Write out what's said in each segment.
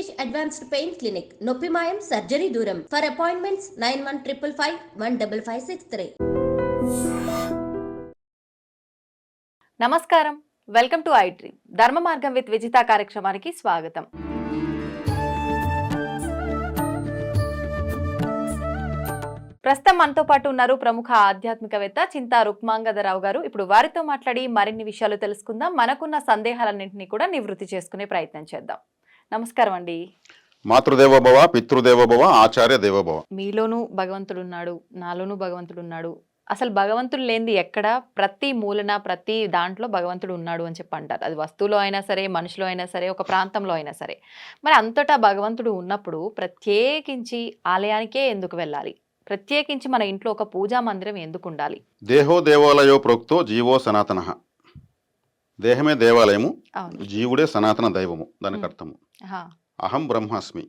Rishikesh Advanced Pain Clinic, Noppi Mayam Surgery Duram. For appointments 9155515563. నమస్కారం, welcome to I dream. ధర్మ మార్గం with Vijitha కార్యక్రమానికి స్వాగతం. ప్రస్తుతం మనతో పాటు ఉన్నారు ప్రముఖ ఆధ్యాత్మికవేత్త చింతా రుక్మాంగదరావు గారు. ఇప్పుడు వారితో మాట్లాడి మరిన్ని విషయాలు తెలుసుకుందాం, మనకున్న సందేహాలన్నింటినీ కూడా నివృత్తి చేసుకునే ప్రయత్నం చేద్దాం. నమస్కారం అండి. మాతృదేవోభవ, పితృదేవోభవ, ఆచార్య దేవోభవ. మీలోనూ భగవంతుడు ఉన్నాడు, నాలోనూ భగవంతుడు ఉన్నాడు. అసలు భగవంతుడు లేనిది ఎక్కడ, ప్రతి మూలన ప్రతి దాంట్లో భగవంతుడు ఉన్నాడు అని చెప్పి అంటారు. అది వస్తువులో అయినా సరే, మనుషులో అయినా సరే, ఒక ప్రాంతంలో అయినా సరే. మరి అంతటా భగవంతుడు ఉన్నప్పుడు ప్రత్యేకించి ఆలయానికే ఎందుకు వెళ్ళాలి? ప్రత్యేకించి మన ఇంట్లో ఒక పూజా మందిరం ఎందుకు ఉండాలి? దేహో దేవాలయో ప్రోక్తో జీవో సనాతన. దేహమే దేవాలయము, జీవుడే సనాతన దైవము. దానికి అర్థము అహం బ్రహ్మాస్మి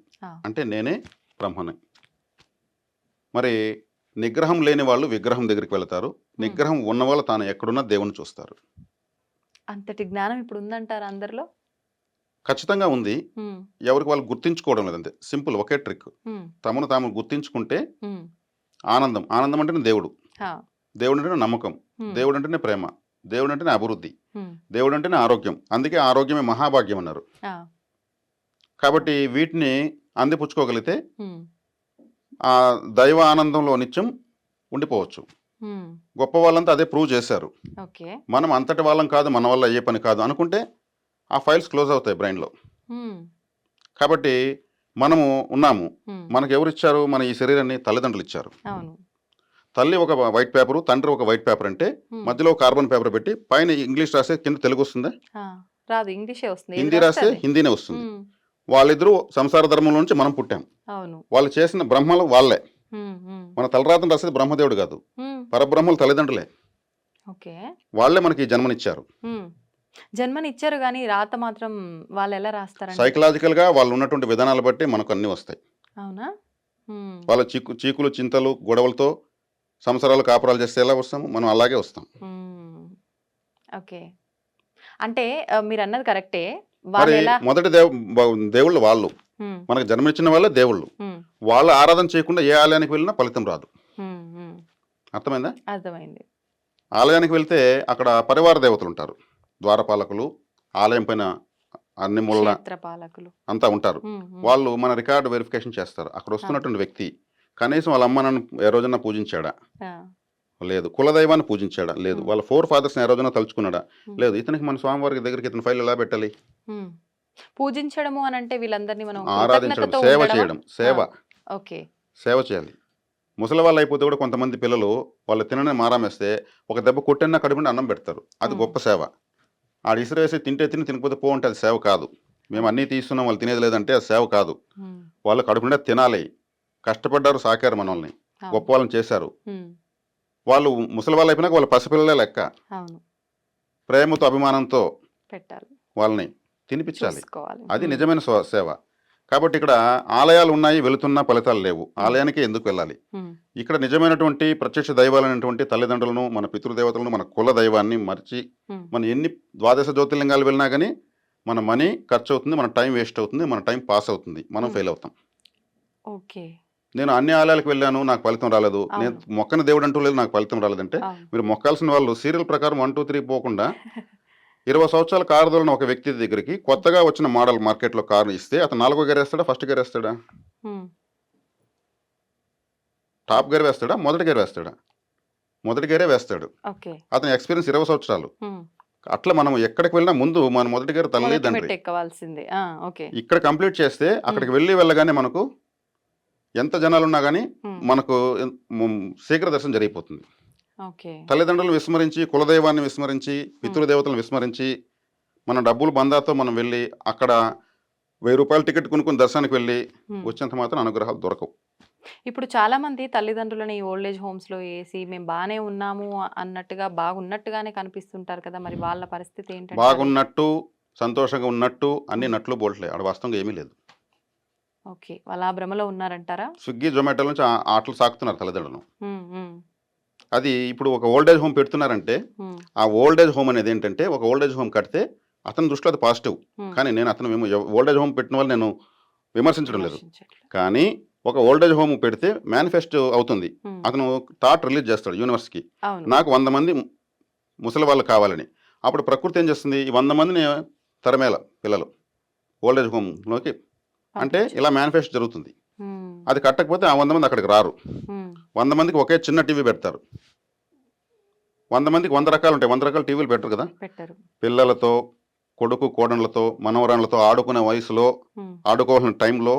అంటే నేనే బ్రహ్మని. మరి నిగ్రహం లేని వాళ్ళు విగ్రహం దగ్గరికి వెళతారు, నిగ్రహం ఉన్న వాళ్ళు తాను ఎక్కడున్నా దేవుని చూస్తారు. అంతటి జ్ఞానం ఇప్పుడు ఉందంటారు అందరిలో? ఖచ్చితంగా ఉంది. ఎవరికి వాళ్ళు గుర్తించుకోవడం లేదంతే. సింపుల్, ఒకే ట్రిక్. తమను తాము గుర్తించుకుంటే ఆనందం. ఆనందం అంటేనే దేవుడు, దేవుడు అంటేనే నమ్మకం, దేవుడు అంటేనే ప్రేమ, దేవుడు అంటేనే అభివృద్ధి, దేవుడు అంటేనే ఆరోగ్యం. అందుకే ఆరోగ్యమే మహాభాగ్యం అన్నారు. కాబట్టి వీటిని అందిపుచ్చుకోగలిగితే ఆ దైవ ఆనందంలో నిత్యం ఉండిపోవచ్చు. గొప్ప వాళ్ళంతా అదే ప్రూవ్ చేశారు. మనం అంతటి వాళ్ళం కాదు, మన వల్ల అయ్యే పని కాదు అనుకుంటే ఆ ఫైల్స్ క్లోజ్ అవుతాయి బ్రెయిన్లో. కాబట్టి మనము ఉన్నాము. మనకు ఎవరు ఇచ్చారు? మన ఈ శరీరాన్ని తల్లిదండ్రులు ఇచ్చారు. తల్లి ఒక వైట్ పేపరు, తండ్రి ఒక వైట్ పేపర్ అంటే మధ్యలో కార్బన్ పేపర్ పెట్టి పైన ఇంగ్లీష్ రాస్తే కింద తెలుగు వస్తుందా? రాదు, ఇంగ్లీషే వస్తుంది. హిందీ రాస్తే హిందీనే వస్తుంది. వాళ్ళిద్దరూ సంసార ధర్మం నుంచి మనం పుట్టాం. వాళ్ళు చేసిన బ్రహ్మలు వాళ్ళే. మన తలరాతను రాసేది బ్రహ్మదేవుడు కాదు, పరబ్రహ్మలు తల్లిదండ్రులే. వాళ్ళే మనకి జన్మనిచ్చారు. జన్మనిచ్చారు కానీ రాత మాత్రం వాళ్ళు ఎలా రాస్తారు? సైకలాజికల్ గా వాళ్ళు ఉన్నటువంటి విధానాలు బట్టి మనకు అన్ని వస్తాయి. అవునా? వాళ్ళ చీకులు చింతలు గొడవలతో సంవత్సరాలు కాపురాలు చేస్తే ఎలా వస్తాము? మనం అలాగే వస్తాం. ఓకే, అంటే మీరు అన్నది కరెక్టే. మరి మొదటి దేవుళ్ళు వాళ్ళు, మనకు జన్మనిచ్చిన వాళ్ళే దేవుళ్ళు. వాళ్ళ ఆరాధన చేయకుండా ఏ ఆలయానికి వెళ్ళినా ఫలితం రాదు. అర్థమైందా? అర్థమైంది. ఆలయానికి వెళ్తే అక్కడ పరివార దేవతలు ఉంటారు, ద్వారపాలకులు, ఆలయం పైన అన్ని మూల అంతా ఉంటారు. వాళ్ళు మన రికార్డు వెరిఫికేషన్ చేస్తారు. అక్కడ వస్తున్నటువంటి వ్యక్తి కనీసం వాళ్ళ అమ్మ నన్ను ఏ రోజన్నా పూజించాడా? లేదు. కులదైవాన్ని పూజించాడా? లేదు. వాళ్ళ 4 ఫాదర్స్ ఏ రోజన్నా తలుచుకున్నాడా? లేదు. ఇతనికి మన స్వామివారికి దగ్గరికి ఇతని ఫైల్ ఎలా పెట్టాలి? పూజించడము అని అంటే వీళ్ళందరినీ మనం ఆరాధించడం, సేవ చేయడం. సేవ చేయాలి. ముసలి వాళ్ళు అయిపోతే కూడా కొంతమంది పిల్లలు వాళ్ళు తినని మారామేస్తే ఒక దెబ్బ కొట్టిన కడుపుని అన్నం పెడతారు. అది గొప్ప సేవ. ఆడు ఇసురేసి తింటే తినకపోతే పో అంటే అది సేవ కాదు. మేము అన్నీ తీస్తున్నాం, వాళ్ళు తినేది లేదంటే అది సేవ కాదు. వాళ్ళు కడుపునిండా తినాలి. కష్టపడ్డారు, సాకారు, మనల్ని గొప్ప వాళ్ళని చేశారు. వాళ్ళు ముసలి వాళ్ళు అయిపోయినాక వాళ్ళ పసిపిల్లలే లెక్క. ప్రేమతో అభిమానంతో పెట్టాలి, వాళ్ళని తినిపించాలి. అది నిజమైన సేవ. కాబట్టి ఇక్కడ ఆలయాలు ఉన్నాయి, వెళుతున్న ఫలితాలు లేవు. ఆలయానికి ఎందుకు వెళ్ళాలి? ఇక్కడ నిజమైనటువంటి ప్రత్యక్ష దైవాలైనటువంటి తల్లిదండ్రులను, మన పితృదేవతలను, మన కుల దైవాన్ని మర్చి మనం ఎన్ని ద్వాదశ జ్యోతిర్లింగాలు వెళ్ళినా కానీ మన మనీ ఖర్చు అవుతుంది, మన టైం వేస్ట్ అవుతుంది, మన టైం పాస్ అవుతుంది, మనం ఫెయిల్ అవుతాం. నేను అన్ని ఆలయాలకు వెళ్ళాను, నాకు ఫలితం రాలేదు. నేను మొక్కని దేవుడు అంటూ లేదు, నాకు ఫలితం రాలేదంటే మీరు మొక్కాల్సిన వాళ్ళు సీరియల్ ప్రకారం 1, 2, 3 పోకుండా 20 సంవత్సరాల కారు దొరిన ఒక వ్యక్తి దగ్గరికి కొత్తగా వచ్చిన మోడల్ మార్కెట్లో కారు ఇస్తే అతను 4వ గేర్ వేస్తాడా, ఫస్ట్ గేర్ వేస్తాడా? టాప్ గేర్ వేస్తాడా, మొదటి గేర్ వేస్తాడా? మొదటి గేరే వేస్తాడు. అతని ఎక్స్పీరియన్స్ 20 సంవత్సరాలు. అట్లా మనం ఎక్కడికి వెళ్ళినా ముందు మన మొదటి గేర్ తల్లిదండ్రి ఇక్కడ కంప్లీట్ చేస్తే అక్కడికి వెళ్ళగానే మనకు ఎంత జనాలు ఉన్నా కానీ మనకు శీఘ్ర దర్శనం జరిగిపోతుంది. తల్లిదండ్రులను విస్మరించి, కులదైవాన్ని విస్మరించి, పితృదేవతలను విస్మరించి మన డబ్బులు బందాతో మనం వెళ్ళి అక్కడ 1000 రూపాయల టికెట్ కొనుక్కుని దర్శనానికి వెళ్ళి వచ్చినంత మాత్రం అనుగ్రహాలు దొరకవు. ఇప్పుడు చాలా మంది తల్లిదండ్రులని ఓల్డ్ ఏజ్ హోమ్స్ లో వేసి మేము బాగానే ఉన్నాము అన్నట్టుగా, బాగున్నట్టుగానే కనిపిస్తుంటారు కదా, మరి వాళ్ళ పరిస్థితి ఏంటంటే? బాగున్నట్టు, సంతోషంగా ఉన్నట్టు అన్ని నట్లు బోల్ట్లే, అక్కడ వాస్తవంగా ఏమీ లేదు. ఓకే, వాళ్ళ భ్రమలో ఉన్నారంటారా? స్విగ్గీ జొమాటో నుంచి ఆటలు సాకుతున్నారు తల్లిదండ్రులను. అది ఇప్పుడు ఒక ఓల్డేజ్ హోమ్ పెడుతున్నారంటే ఆ ఓల్డేజ్ హోమ్ అనేది ఏంటంటే, ఒక ఓల్డేజ్ హోమ్ కడితే అతని దృష్టిలో అది పాజిటివ్. కానీ నేను అతను మేము ఓల్డేజ్ హోమ్ పెట్టిన వాళ్ళు నేను విమర్శించడం లేదు. విమర్శించట్లేదు. కానీ ఒక ఓల్డేజ్ హోమ్ పెడితే మేనిఫెస్టో అవుతుంది. ఉమ్, అతను థాట్ రిలీజ్ చేస్తాడు యూనివర్స్కి, అవును. నాకు 100 మంది ముసలి వాళ్ళు కావాలని. అప్పుడు ప్రకృతి ఏం చేస్తుంది, ఈ 100 మందిని తరమేల పిల్లలు ఓల్డేజ్ హోమ్లోకి, అంటే పంపించు. ఇలా మేనిఫెస్టో జరుగుతుంది. ఉమ్, అది కట్టకపోతే ఆ 100 మంది అక్కడికి రారు. ఉమ్, 100 మందికి ఒకే చిన్న టీవీ పెడతారు. 100 మందికి 100 రకాలు ఉంటాయి, 100 రకాల టీవీలు పెట్టరు కదా. పెట్టరు. పిల్లలతో, కొడుకు కోడళ్ళతో, మనవరాళ్ళతో ఆడుకునే వయసులో, ఉమ్. ఆడుకోవాల్సిన టైంలో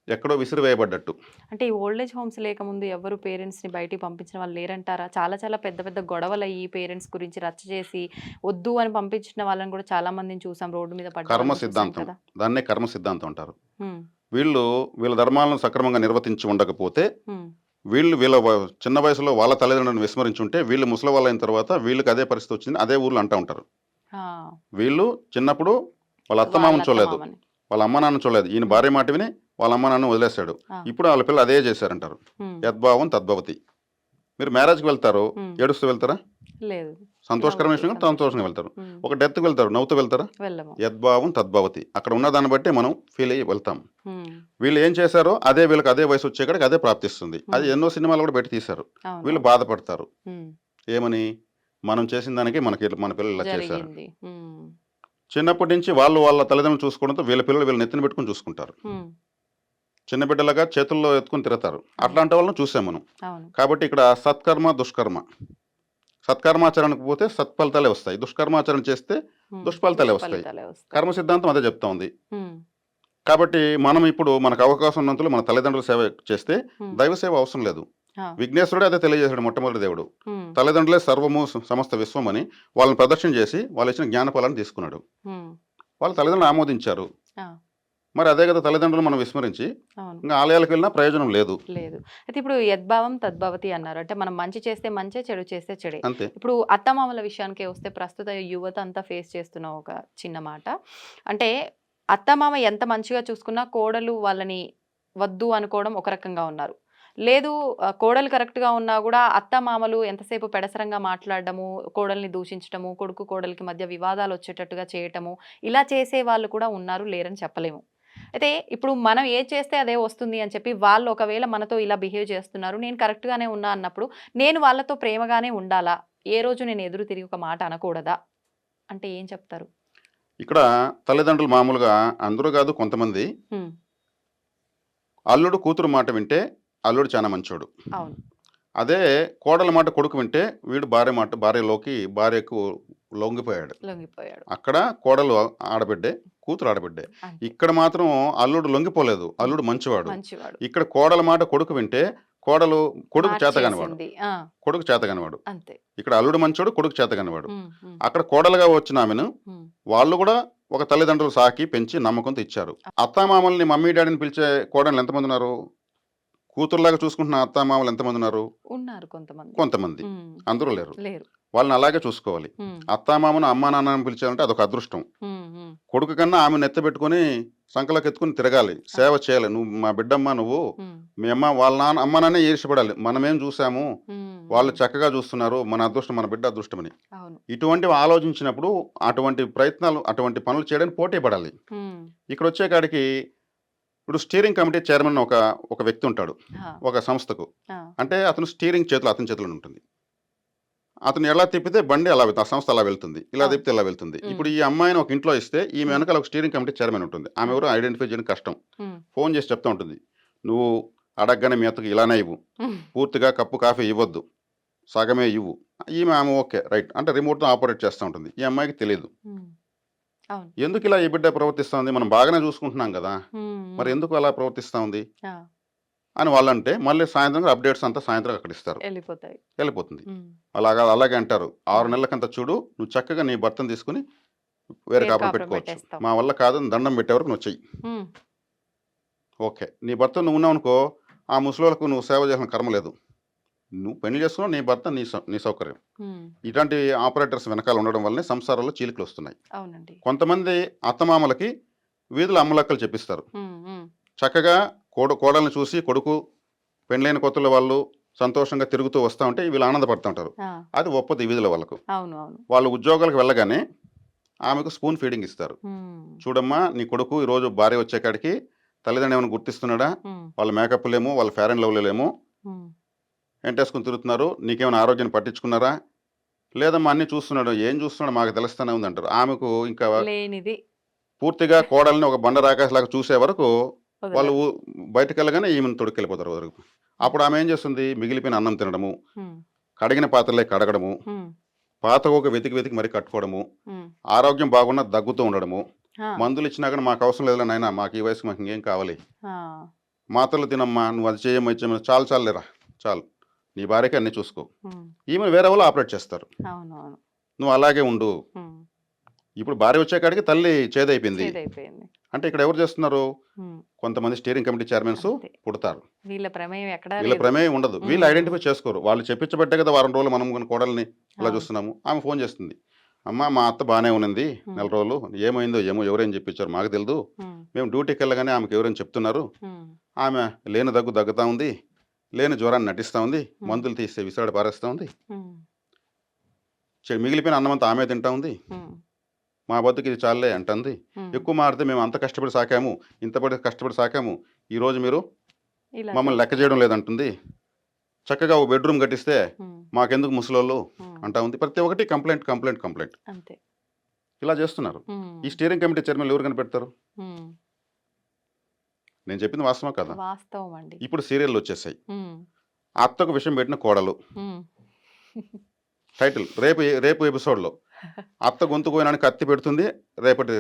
ఎక్కడో విసిరివేయబడ్డట్టు. అంటే ఈ ఓల్డేజ్ హోమ్స్ లేకముందు ఎవరు పేరెంట్స్ని బయటికి పంపించిన వాళ్ళు లేరంటారా? చాలా చాలా పెద్ద పెద్ద గొడవలు అయ్యి పేరెంట్స్ గురించి రచ్చ చేసి వద్దు అని పంపించిన వాళ్ళని కూడా చాలా మందిని చూసాం, రోడ్డు మీద పడ్డ కర్మ వాళ్ళని చూసాం సిద్ధాంతం, కదా. దాన్నే కర్మ సిద్ధాంతం అంటారు. ఉమ్, వీళ్ళ ధర్మాలను సక్రమంగా నిర్వర్తించి ఉండకపోతే, ఉమ్, వీళ్ళ చిన్న వయసులో వాళ్ళ తల్లిదండ్రులను విస్మరించుంటే, వీళ్ళు ముసలి వాళ్ళు అయిన తర్వాత వీళ్ళకి అదే పరిస్థితి వచ్చింది అదే ఊర్లో అంటూ ఉంటారు. ఆ, వీళ్ళు చిన్నప్పుడు వాళ్ళ వాళ్ళ అత్తమామను చూడలేదు, అత్తమామని. వాళ్ళ అమ్మ నాన్న చూడలేదు, ఈయన భార్య మాట విని వాళ్ళ అమ్మ నాన్న వదిలేశాడు. ఆ, ఇప్పుడు వాళ్ళ పిల్లలు అదే చేశారంటారు. ఉమ్, యద్భావం తద్భవతి. మీరు మ్యారేజ్కి వెళ్తారు, ఉమ్, ఏడుస్తూ వెళ్తారా? లేదు. సంతోషకరమైన నవ్వుతూ విషయంగా సంతోషంగా వెళ్తారు. ఉమ్, ఒక డెత్కి వెళ్తారు, నవ్వుతూ వెళ్తారా? వెళ్ళము. యద్భావం తద్భవతి. అక్కడ ఉన్న దాన్ని బట్టి మనం ఫీల్ అయ్యి వెళ్తాం. ఉమ్, వీళ్ళు ఏం చేశారో అదే వీళ్ళకి అదే వయసు వచ్చేకాడికి అదే ప్రాప్తిస్తుంది. అది ఉమ్, ఎన్నో సినిమాలు కూడా పెట్టి తీశారు. అవును. వీళ్ళు బాధపడతారు, ఉమ్, ఏమని, మనం చేసిన దానికి మన పిల్లలు ఇలా చేశారు. జరిగింది. ఉమ్, చిన్నప్పటి నుంచి వాళ్ళ తల్లిదండ్రులు చూసుకోవడంతో వీళ్ళ పిల్లలు వీళ్ళ నెత్తిన పెట్టుకుని చూసుకుంటారు. ఉమ్, చిన్న బిడ్డలుగా చేతుల్లో ఎత్తుకుని తిరుగుతారు. అట్లాంటి వాళ్ళని చూసాం మనం. అవును. కాబట్టి ఇక్కడ సత్కర్మ దుష్కర్మ, సత్కర్మాచరణకు పోతే సత్ఫలితాలే వస్తాయి, దుష్కర్మాచరణ చేస్తే ఉమ్, దుష్ఫలితాలే వస్తాయి. దుష్ఫలితాలే వస్తాయి. కర్మ సిద్ధాంతం అదే చెప్తా ఉంది. ఉమ్, కాబట్టి మనం ఇప్పుడు మనకు అవకాశం ఉన్నంతలో మన తల్లిదండ్రుల సేవ చేస్తే ఉమ్, దైవ సేవ అవసరం లేదు. ఆ, విఘ్నేశ్వరుడే అదే తెలియజేశాడు, మొట్టమొదటి దేవుడు. ఉమ్, తల్లిదండ్రులే సర్వము సమస్త విశ్వం అని వాళ్ళని ప్రదర్శన చేసి వాళ్ళు ఇచ్చిన జ్ఞానఫలాన్ని తీసుకున్నాడు. ఉమ్, వాళ్ళ తల్లిదండ్రులు ఆమోదించారు. ఆ, మరి అదే కదా తల్లిదండ్రులు మనం విస్మరించి అవును. ఇంకా ఆలయాలకు వెళ్ళినా ప్రయోజనం లేదు. లేదు. అయితే ఇప్పుడు యద్భావం తద్భవతి అన్నారు. అంటే మనం మంచి చేస్తే మంచే, చెడు చేస్తే చెడే. అంతే. ఇప్పుడు అత్తమామల విషయానికే వస్తే ప్రస్తుత యువత అంతా ఫేస్ చేస్తున్న ఒక చిన్న మాట, అంటే అత్తమామ ఎంత మంచిగా చూసుకున్నా కోడలు వాళ్ళని వద్దు అనుకోవడం ఒక రకంగా ఉన్నారు. లేదు, కోడలు కరెక్ట్గా ఉన్నా కూడా అత్తమామలు ఎంతసేపు పెడసరంగా మాట్లాడడము, కోడల్ని దూషించడము, కొడుకు కోడలికి మధ్య వివాదాలు వచ్చేటట్టుగా చేయటము, ఇలా చేసే వాళ్ళు కూడా ఉన్నారు, లేరని చెప్పలేము. అయితే ఇప్పుడు మనం ఏది చేస్తే అదే వస్తుంది అని చెప్పి వాళ్ళు ఒకవేళ మనతో ఇలా బిహేవ్ చేస్తున్నారు, నేను కరెక్ట్గానే ఉన్నా అన్నప్పుడు నేను వాళ్ళతో ప్రేమగానే ఉండాలా? ఏ రోజు నేను ఎదురు తిరిగి ఒక మాట అనకూడదా? అంటే ఏం చెప్తారు? ఇక్కడ తల్లిదండ్రులు మామూలుగా అందరూ కాదు, కొంతమంది ఉమ్, అల్లుడు కూతురు మాట వింటే అల్లుడు చాలా మంచోడు. అవును. అదే కోడల మాట కొడుకు వింటే వీడు భార్యకు లొంగిపోయాడు. లొంగిపోయాడు. అక్కడ కోడలు ఆడబిడ్డే, కూతురు ఆడబిడ్డే. అంతే. ఇక్కడ మాత్రం అల్లుడు లొంగిపోలేదు, అల్లుడు మంచివాడు. మంచివాడు. ఇక్కడ కోడల మాట కొడుకు వింటే కొడుకు చేతగానివాడు, మార్చేసింది. ఆ, కొడుకు చేతగానివాడు. అంతే. ఇక్కడ అల్లుడు మంచోడు, కొడుకు చేతగానివాడు. ఉమ్, ఉమ్, అక్కడ కోడలుగా వచ్చిన ఆమెను ఉమ్, వాళ్ళు కూడా ఒక తల్లిదండ్రులు సాకి పెంచి నమ్మకంతో ఇచ్చారు. అత్తామామల్ని మమ్మీ డాడీని పిలిచే కోడలు ఎంతమంది ఉన్నారు? కూతురులాగా చూసుకుంటున్న అత్తామామలు ఎంతమంది ఉన్నారు? ఉన్నారు కొంతమంది. కొంతమంది, ఉమ్, అందరూ లేరు. లేరు. వాళ్ళని అలాగే చూసుకోవాలి. ఉమ్, అత్తామామను అమ్మా నాన్నని పిలిచాలంటే అదొక అదృష్టం. ఉమ్, ఉమ్, కొడుకు కన్నా ఆమె నెత్తబెట్టుకుని సంకలోకి ఎత్తుకుని తిరగాలి, సేవ చేయాలి. నువ్వు మా బిడ్డమ్మ, నువ్వు ఉమ్, మీ అమ్మ, వాళ్ళ నాన్న అమ్మ నాన్నే ఈర్షపడాలి. మనమేం చూసాము, ఉమ్, వాళ్ళు చక్కగా చూస్తున్నారు, మన అదృష్టం, మన బిడ్డ అదృష్టమని. అవును. ఇటువంటివి ఆలోచించినప్పుడు అటువంటి ప్రయత్నాలు, అటువంటి పనులు చేయడానికి పోటీ పడాలి. ఉమ్, ఇక్కడ వచ్చే కాడికి ఇప్పుడు స్టీరింగ్ కమిటీ చైర్మన్ ఒక వ్యక్తి ఉంటాడు ఆ, ఒక సంస్థకు. ఆ, అంటే అతను స్టీరింగ్ అతని చేతిలో ఉంటుంది. అతను ఎలా తిప్పితే బండి అలా ఆ సంస్థ అలా వెళ్తుంది, ఇలా తిప్పితే ఇలా వెళ్తుంది. ఇప్పుడు ఈ అమ్మాయిని ఒక ఇంట్లో ఇస్తే ఈమె వెనకాల ఒక స్టీరింగ్ కమిటీ చైర్మన్ ఉంటుంది. ఆమె ఎవరు ఐడెంటిఫై చేయడం కష్టం. ఉమ్, ఫోన్ చేసి చెప్తా ఉంటుంది, నువ్వు అడగగానే మీ అత్తకు ఇలానే ఇవ్వు, ఉమ్, పూర్తిగా కప్పు కాఫీ ఇవ్వద్దు, సగమే ఇవ్వు. ఆమె ఓకే రైట్ అంటే రిమోట్తో ఆపరేట్ చేస్తూ ఉంటుంది. ఈ అమ్మాయికి తెలియదు. ఉమ్, అవును. ఎందుకు ఇలా ఈ బిడ్డ ప్రవర్తిస్తూ ఉంది, మనం బాగానే చూసుకుంటున్నాం కదా, ఉమ్, మరి ఎందుకు అలా ప్రవర్తిస్తూ ఉంది ఆ, అని వాళ్ళంటే మళ్ళీ సాయంత్రం అప్డేట్స్ అంతా సాయంత్రం అక్కడ ఇస్తారు, వెళ్ళిపోతాయి. వెళ్ళిపోతుంది. ఉమ్, అలాగే అంటారు, 6 నెలలకంతా చూడు, నువ్వు చక్కగా నీ భర్తను తీసుకుని వేరే వేరే కాపురం కాపురం పెట్టుకోవచ్చు, పెట్టేస్తాం. మా వల్ల కాదని దండం పెట్టే వరకు నువ్వు చెయ్యి. ఉమ్, ఓకే, నీ భర్త నువ్వు ఉన్నావు అనుకో, ఆ ముసలోళ్ళకు నువ్వు సేవ చేసిన కర్మ లేదు. నువ్వు పెళ్లి చేసుకున్నావు, నీ భర్త నీ సౌకర్యం. ఉమ్, ఇట్లాంటి ఆపరేటర్స్ వెనకాల ఉండడం వల్లనే సంసారాల్లో చీలికలు వస్తున్నాయి. అవునండి. కొంతమంది అత్తమామలకి వీధుల అమ్మలక్కలు చెప్పిస్తారు. ఉమ్, ఉమ్, చక్కగా కోడల్ని చూసి కొడుకు పెళ్ళైన కొత్తల వాళ్ళు సంతోషంగా తిరుగుతూ వస్తూ ఉంటే వీళ్ళు ఆనందపడుతూ ఉంటారు. ఆ, అది ఒప్పదు ఈ వీధుల వాళ్ళకు. అవును. అవును. వాళ్ళు ఉద్యోగాలకు వెళ్ళగానే ఆమెకు స్పూన్ ఫీడింగ్ ఇస్తారు. ఉమ్, చూడమ్మా, నీ కొడుకు ఈరోజు భార్య వచ్చేకాడికి తల్లిదండ్రులు ఏమైనా గుర్తిస్తున్నాడా, వాళ్ళ మేకప్లేమో వాళ్ళ ఫేర్ అండ్ లవ్లీలేమో ఎంటేసుకుని తిరుగుతున్నారు, నీకేమైనా ఆరోగ్యాన్ని పట్టించుకున్నారా, లేదమ్మా అన్నీ చూస్తున్నాడు, ఏం చూస్తున్నాడు మాకు తెలుస్తూనే ఉంది అంటారు. ఆమెకు ఇంకా లేనిది పూర్తిగా కోడల్ని ఒక బండ రాకాశలాగా చూసే వరకు వాళ్ళు వదలరు. బయటకు వెళ్ళగానే ఈమెను తొడుకెళ్ళిపోతారు వరకు. అప్పుడు ఆమె ఏం చేస్తుంది, మిగిలిపోయిన అన్నం తినడము, ఉమ్, కడిగిన పాత్రలే కడగడము, ఉమ్, పాత ఒక వెతికి వెతికి మరి కట్టుకోవడము, ఉమ్. ఆరోగ్యం బాగున్నా దగ్గుతూ ఉండడము, ఆ, మందులు ఇచ్చినా కానీ మాకు అవసరం లేదు నాయన, మాకు ఈ వయసుకి మాకు ఇంకేం కావాలి, ఆ, మాత్రలు తినమ్మా, నువ్వు అది చేయమ్మా ఇది చేయమ్మా, చాలు చాలు లేరా చాలు, నీ భార్యకి అన్నీ చూసుకో. ఉమ్. ఈమె వేరే వాళ్ళు ఆపరేట్ చేస్తారు, అవును అవును. నువ్వు అలాగే ఉండు. ఉమ్, ఇప్పుడు భార్య వచ్చేకాడికి తల్లి చేదైపోయింది. చేదైపోయింది. అంటే ఇక్కడ ఎవరు చేస్తున్నారు, ఉమ్, కొంతమంది స్టీరింగ్ కమిటీ చైర్మన్స్ అంతే. పుడతారు, వీళ్ళ ప్రమేయం ఎక్కడా వీళ్ళ లేదు. ప్రమేయం ఉండదు, వీళ్ళు ఐడెంటిఫై చేసుకోరు. వాళ్ళు చెప్పించబట్టే కదా వారం రోజులు మనం మన కోడల్ని ఇలా అవును. చూస్తున్నాము. ఆమె ఫోన్ చేస్తుంది, అమ్మ మా అత్త బాగానే ఉన్నది నెల రోజులు, ఏమైందో ఏమో ఎవరేం చెప్పించారు మాకు తెలియదు, ఉమ్, మేము డ్యూటీకి వెళ్ళగానే ఆమెకు ఎవరైనా చెప్తున్నారు, ఉమ్, ఆమె లేని దగ్గుతా ఉంది, లేని జ్వరాన్ని నటిస్తూ ఉంది, మందులు తీస్తే విసిరాడ పారేస్తూ ఉంది, ఉమ్, మిగిలిపోయిన అన్నం అంతా ఆమె తింటా ఉంది, ఉమ్, మా బతుకు ఇది చాలే అంటుంది. ఉమ్. ఎక్కువ మాడితే మేము అంత కష్టపడి సాకాము, ఇంతపడి కష్టపడి సాకాము, ఈరోజు మీరు ఇలా మమ్మల్ని లెక్క చేయడం లేదంటుంది. చక్కగా ఓ బెడ్రూమ్ కట్టిస్తే ఉమ్, మాకెందుకు ముసలోళ్ళు ఉమ్. అంటా ఉంది. ప్రతి ఒక్కటి కంప్లైంట్ కంప్లైంట్ కంప్లైంట్ అంతే. ఇలా చేస్తున్నారు. ఉమ్, ఈ స్టీరింగ్ కమిటీ చైర్మన్ ఎవరు కనిపెడతారు? ఉమ్. నేను చెప్పింది వాస్తవం కదా. వాస్తవం అండి. ఇప్పుడు సీరియల్ వచ్చేసాయి, ఉమ్, అత్తకు విషయం పెట్టిన కోడలు, ఉమ్. టైటిల్ రేపు రేపు ఎపిసోడ్లో అత్త గొంతు పోయినానికి కత్తి పెడుతుంది, రేపటి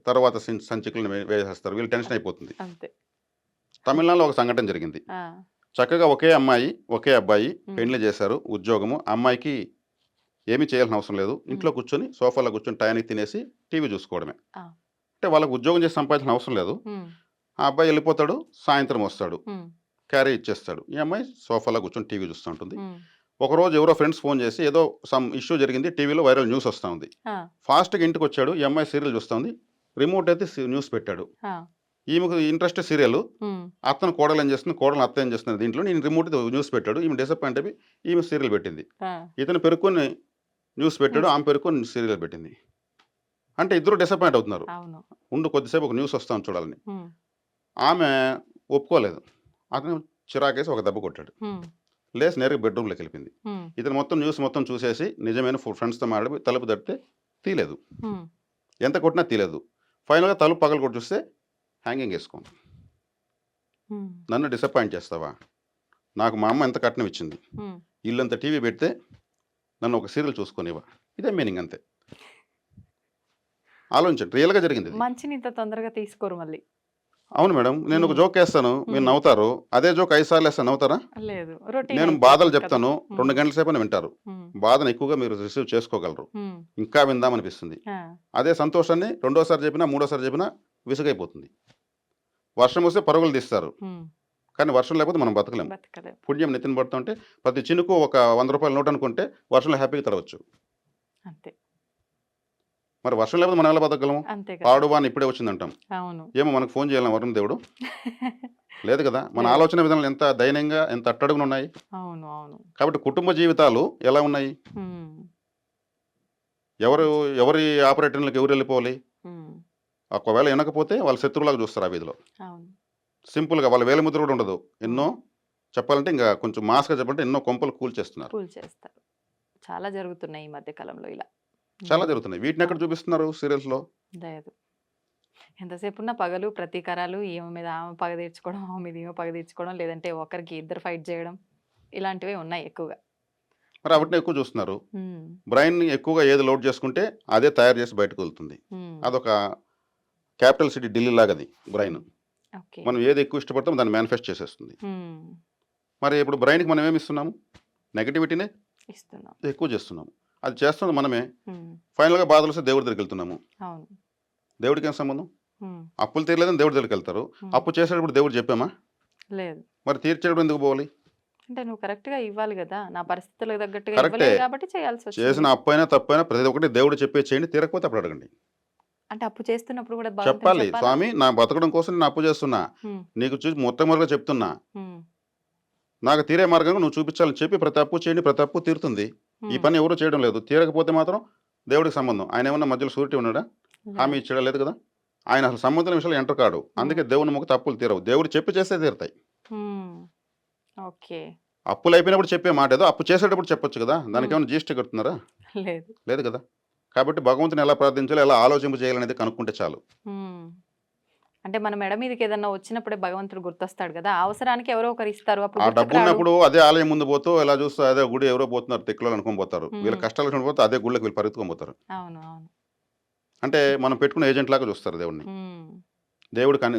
తర్వాత సంచికలను వేసేస్తారు, వీళ్ళు టెన్షన్ అయిపోతుంది. అంతే. తమిళనాడులో ఒక సంఘటన జరిగింది. ఆ, చక్కగా ఒకే అమ్మాయి ఒకే అబ్బాయి ఉమ్, పెళ్లి చేశారు, ఉద్యోగము, అమ్మాయికి ఏమీ చేయాల్సిన అవసరం లేదు, ఇంట్లో కూర్చొని సోఫాలో కూర్చొని టయానికి తినేసి టీవీ చూసుకోవడమే. ఆ, అంటే వాళ్ళకు ఉద్యోగం చేసి సంపాదించిన అవసరం లేదు. ఉమ్, ఆ అబ్బాయి వెళ్ళిపోతాడు, సాయంత్రం వస్తాడు, ఉమ్, క్యారీ ఇచ్చేస్తాడు, ఈ అమ్మాయి సోఫాలో కూర్చొని టీవీ చూస్తూ ఉంటుంది. ఉమ్. ఒకరోజు ఎవరో ఫ్రెండ్స్ ఫోన్ చేసి ఏదో సమ్ ఇష్యూ జరిగింది, టీవీలో వైరల్ న్యూస్ వస్తూ ఉంది. ఆ, ఫాస్ట్గా ఇంటికి వచ్చాడు, ఈ అమ్మాయి సీరియల్ చూస్తుంది, రిమోట్ అయితే న్యూస్ పెట్టాడు. ఆ, ఈమెకు ఇంట్రెస్ట్ సీరియల్, ఉమ్, అతను కోడలు ఏం చేస్తుంది, కోడలు అత్త ఏం చేస్తుంది, దీంట్లో నేను రిమోట్ న్యూస్ పెట్టాడు, ఈమె డిసప్పాయింట్ అయిపోయి ఈమె సీరియల్ పెట్టింది. ఆ. ఇతను పెరుక్కొని న్యూస్ పెట్టాడు, న్యూస్. ఆమె పెరుక్కొని సీరియల్ పెట్టింది. అంటే ఇద్దరు డిసప్పాయింట్ అవుతున్నారు. అవును. ఉండు కొద్దిసేపు ఒక న్యూస్ వస్తాను చూడాలని. ఉమ్, ఆమె ఒప్పుకోలేదు, అతను చిరాకేసి ఒక దెబ్బ కొట్టాడు, ఉమ్, లేసి నేరుగా బెడ్రూమ్లోకి వెళ్ళిపోయింది. ఉమ్, ఇతను మొత్తం న్యూస్ మొత్తం చూసేసి నిజమైన ఫ్రెండ్స్తో మాట్లాడి తలుపు తడితే తీలేదు, ఉమ్. ఎంత కొట్టినా తీలేదు. ఫైనల్గా తలుపు పగలు కొట్టి చూస్తే హ్యాంగింగ్ వేసుకోండి. ఉమ్, నన్ను డిసప్పాయింట్ చేస్తావా, నాకు మా అమ్మ ఎంత కట్నం ఇచ్చింది, ఉమ్. ఇల్లంత టీవీ పెడితే నన్ను ఒక సీరియల్ చూసుకునేవా, ఇదే మీనింగ్ అంతే. ఆలోచించండి, రియల్గా జరిగింది ఇది. మంచిని ఇంత తొందరగా తీసుకోరు మళ్ళీ. అవును మేడం, నేను ఒక జోక్ వేస్తాను, మీరు నవ్వుతారు, అదే జోక్ 5 సార్లు వేస్తాను, నవ్వుతారా? లేదు, రొటీన్ నేను అయిపోతుంది బాధలు కదా. చెప్తాను, 2 గంటల సేపు వింటారు, ఉమ్, బాధను ఎక్కువగా మీరు రిసీవ్ చేసుకోగలరు, ఉమ్, ఇంకా విందామనిపిస్తుంది. ఆ, అదే సంతోషాన్ని రెండోసారి చెప్పినా మూడోసారి చెప్పినా విసుగైపోతుంది. వర్షం వస్తే పరుగులు తీస్తారు, ఉమ్. కానీ వర్షం లేకపోతే మనం బతకలేం. బతకలేం. పుణ్యం నెత్తిన పడుతుంటే ప్రతి చినుకు ఒక 100 రూపాయల నోట్ అనుకుంటే వర్షంలో హ్యాపీగా తడవచ్చు. అంతే. మరి వర్షం లేకపోతే మనం ఎలా బతకగలము? అంతే కదా. పాడు వాన ఇప్పుడే వచ్చిందంటాం, అవును. ఏమో మనకు ఫోన్ చేయాలని వరుణ్ దేవుడు లేదు కదా. మన లేదు. ఆలోచన విధానాలు ఎంత దయనీయంగా ఎంత అట్టడుగున ఉన్నాయి. అవును అవును. కాబట్టి కుటుంబ జీవితాలు ఎలా ఉన్నాయి, ఉమ్, ఎవరి ఆపరేటర్లకు ఎవరు వెళ్ళిపోవాలి, ఉమ్, ఒకవేళ వినకపోతే వాళ్ళ శత్రువులాగా చూస్తారు ఆ వీధిలో. అవును. సింపుల్గా వాళ్ళ వేలిముద్ర కూడా ఉండదు. ఎన్నో చెప్పాలంటే ఇంకా కొంచెం మాస్గా చెప్పాలంటే ఎన్నో కొంపలు కూల్చేస్తున్నారు. పూల్ చేస్తారు. చాలా జరుగుతున్నాయి ఈ మధ్య కాలంలో ఇలా. చాలా జరుగుతున్నాయి. వీటిని ఎక్కడ చూపిస్తున్నారు సీరియల్స్లో? లేదు. ఎంతసేపు ఉన్న పగలు ప్రతీకారాలు, ఈమె మీద ఆమె పగ తీర్చుకోవడం, ఆమె మీద ఈమె పగ తీర్చుకోవడం, లేదంటే ఒకరికి ఇద్దరు ఫైట్ చేయడం, ఇలాంటివే ఉన్నాయి ఎక్కువగా. మరి వాటిని ఎక్కువ చూస్తున్నారు. ఉమ్, బ్రెయిన్ ఎక్కువగా ఏది లోడ్ చేసుకుంటే అదే తయారు చేసి బయటకు వెళ్తుంది. ఉమ్, అదొక క్యాపిటల్ సిటీ ఢిల్లీ లాగా అది బ్రెయిన్. ఓకే. మనం ఏది ఎక్కువ ఇష్టపడతామో దాన్ని మేనిఫెస్ట్ చేసేస్తుంది. ఉమ్, మరి ఇప్పుడు బ్రెయిన్కి మనం ఏమి ఇస్తున్నాము? నెగటివిటీనే ఇస్తున్నాం. ఎక్కువ చేస్తున్నాము. అది చేస్తుంది మనమే. ఉమ్, ఫైనల్గా బాధలు వస్తే దేవుడి దగ్గరికి వెళ్తున్నాము. అవును. దేవుడికి ఏం సంబంధం? ఉమ్, అప్పులు తీరలేదని దేవుడి దగ్గరికి వెళ్తారు. అప్పు చేసేటప్పుడు దేవుడు చెప్పామా? లేదు. మరి తీర్చేటప్పుడు ఎందుకు పోవాలి? అంటే నువ్వు కరెక్ట్గా ఇవ్వాలి కదా, నా పరిస్థితులకు తగ్గట్టుగా కరెక్టే. ఇవ్వలేదు కాబట్టి చేయాల్సి వచ్చింది. చేసిన అప్పైనా తప్పైనా ప్రతి ఒక్కటి దేవుడు చెప్పే చేయండి, తీరకపోతే అప్పుడు అడగండి. అంటే అప్పు చేస్తున్నప్పుడు కూడా భగవంతునికి చెప్పాలి, చెప్పాలా? స్వామి నా బతకడం కోసం నేను అప్పు చేస్తున్నా, ఉమ్, నీకు చూసి మొట్టమొదటిగా చెప్తున్నా, ఉమ్, నాకు తీరే మార్గంగా నువ్వు చూపించాలని చెప్పి ప్రతి అప్పు చేయండి, ప్రతి అప్పు తీరుతుంది. ఈ ఉమ్, పని ఎవరు చేయడం లేదు. తీరకపోతే మాత్రం దేవుడికి సంబంధం. ఆయన ఏమన్నా మధ్యలో సూరిటీ ఉన్నాడా? హామీ ఇచ్చాడా? లేదు కదా. ఆయన అసలు సంబంధం విషయాలు ఎంటర్ కాడు. అందుకే దేవుని మొక్కు తప్పులు తీరవు. దేవుడు చెప్పి చేస్తే తీరుతాయి. హ్మ్. ఓకే. అప్పులు అయిపోయినప్పుడు చెప్పే మాట ఏదో అప్పు చేసేటప్పుడు చెప్పొచ్చు కదా! దానికి ఏమైనా జీఎస్టీ కడుతున్నారా? లేదు. లేదు కదా! కాబట్టి భగవంతుని ఎలా ప్రార్థించాలో, ఎలా ఆలోచింప చేయాలనేది కనుక్కుంటే చాలు. హ్మ్. అంటే మన మెడ మీదకి ఏదన్నా వచ్చినప్పుడే భగవంతుడు గుర్తొస్తాడు కదా! అవసరానికి ఎవరో ఒకరు ఇస్తారు. అప్పుడు ఆ గుర్తుకు రాడు. డబ్బున్నప్పుడు అదే ఆలయం ముందు పోతూ ఇలా చూస్తూ అదే గుడి ఎవరో పోతున్నారు తిక్కలోళ్ళు అనుకొని పోతారు. వీళ్ళ హ్మ్. కష్టాలు వచ్చినప్పుడు పోతే అదే గుళ్ళకి వీళ్ళు పరిగెత్తుకొని పోతారు. అవును. అవును. అంటే మనం పెట్టుకున్న ఏజెంట్ లాగా చూస్తారు దేవుడిని. హ్మ్.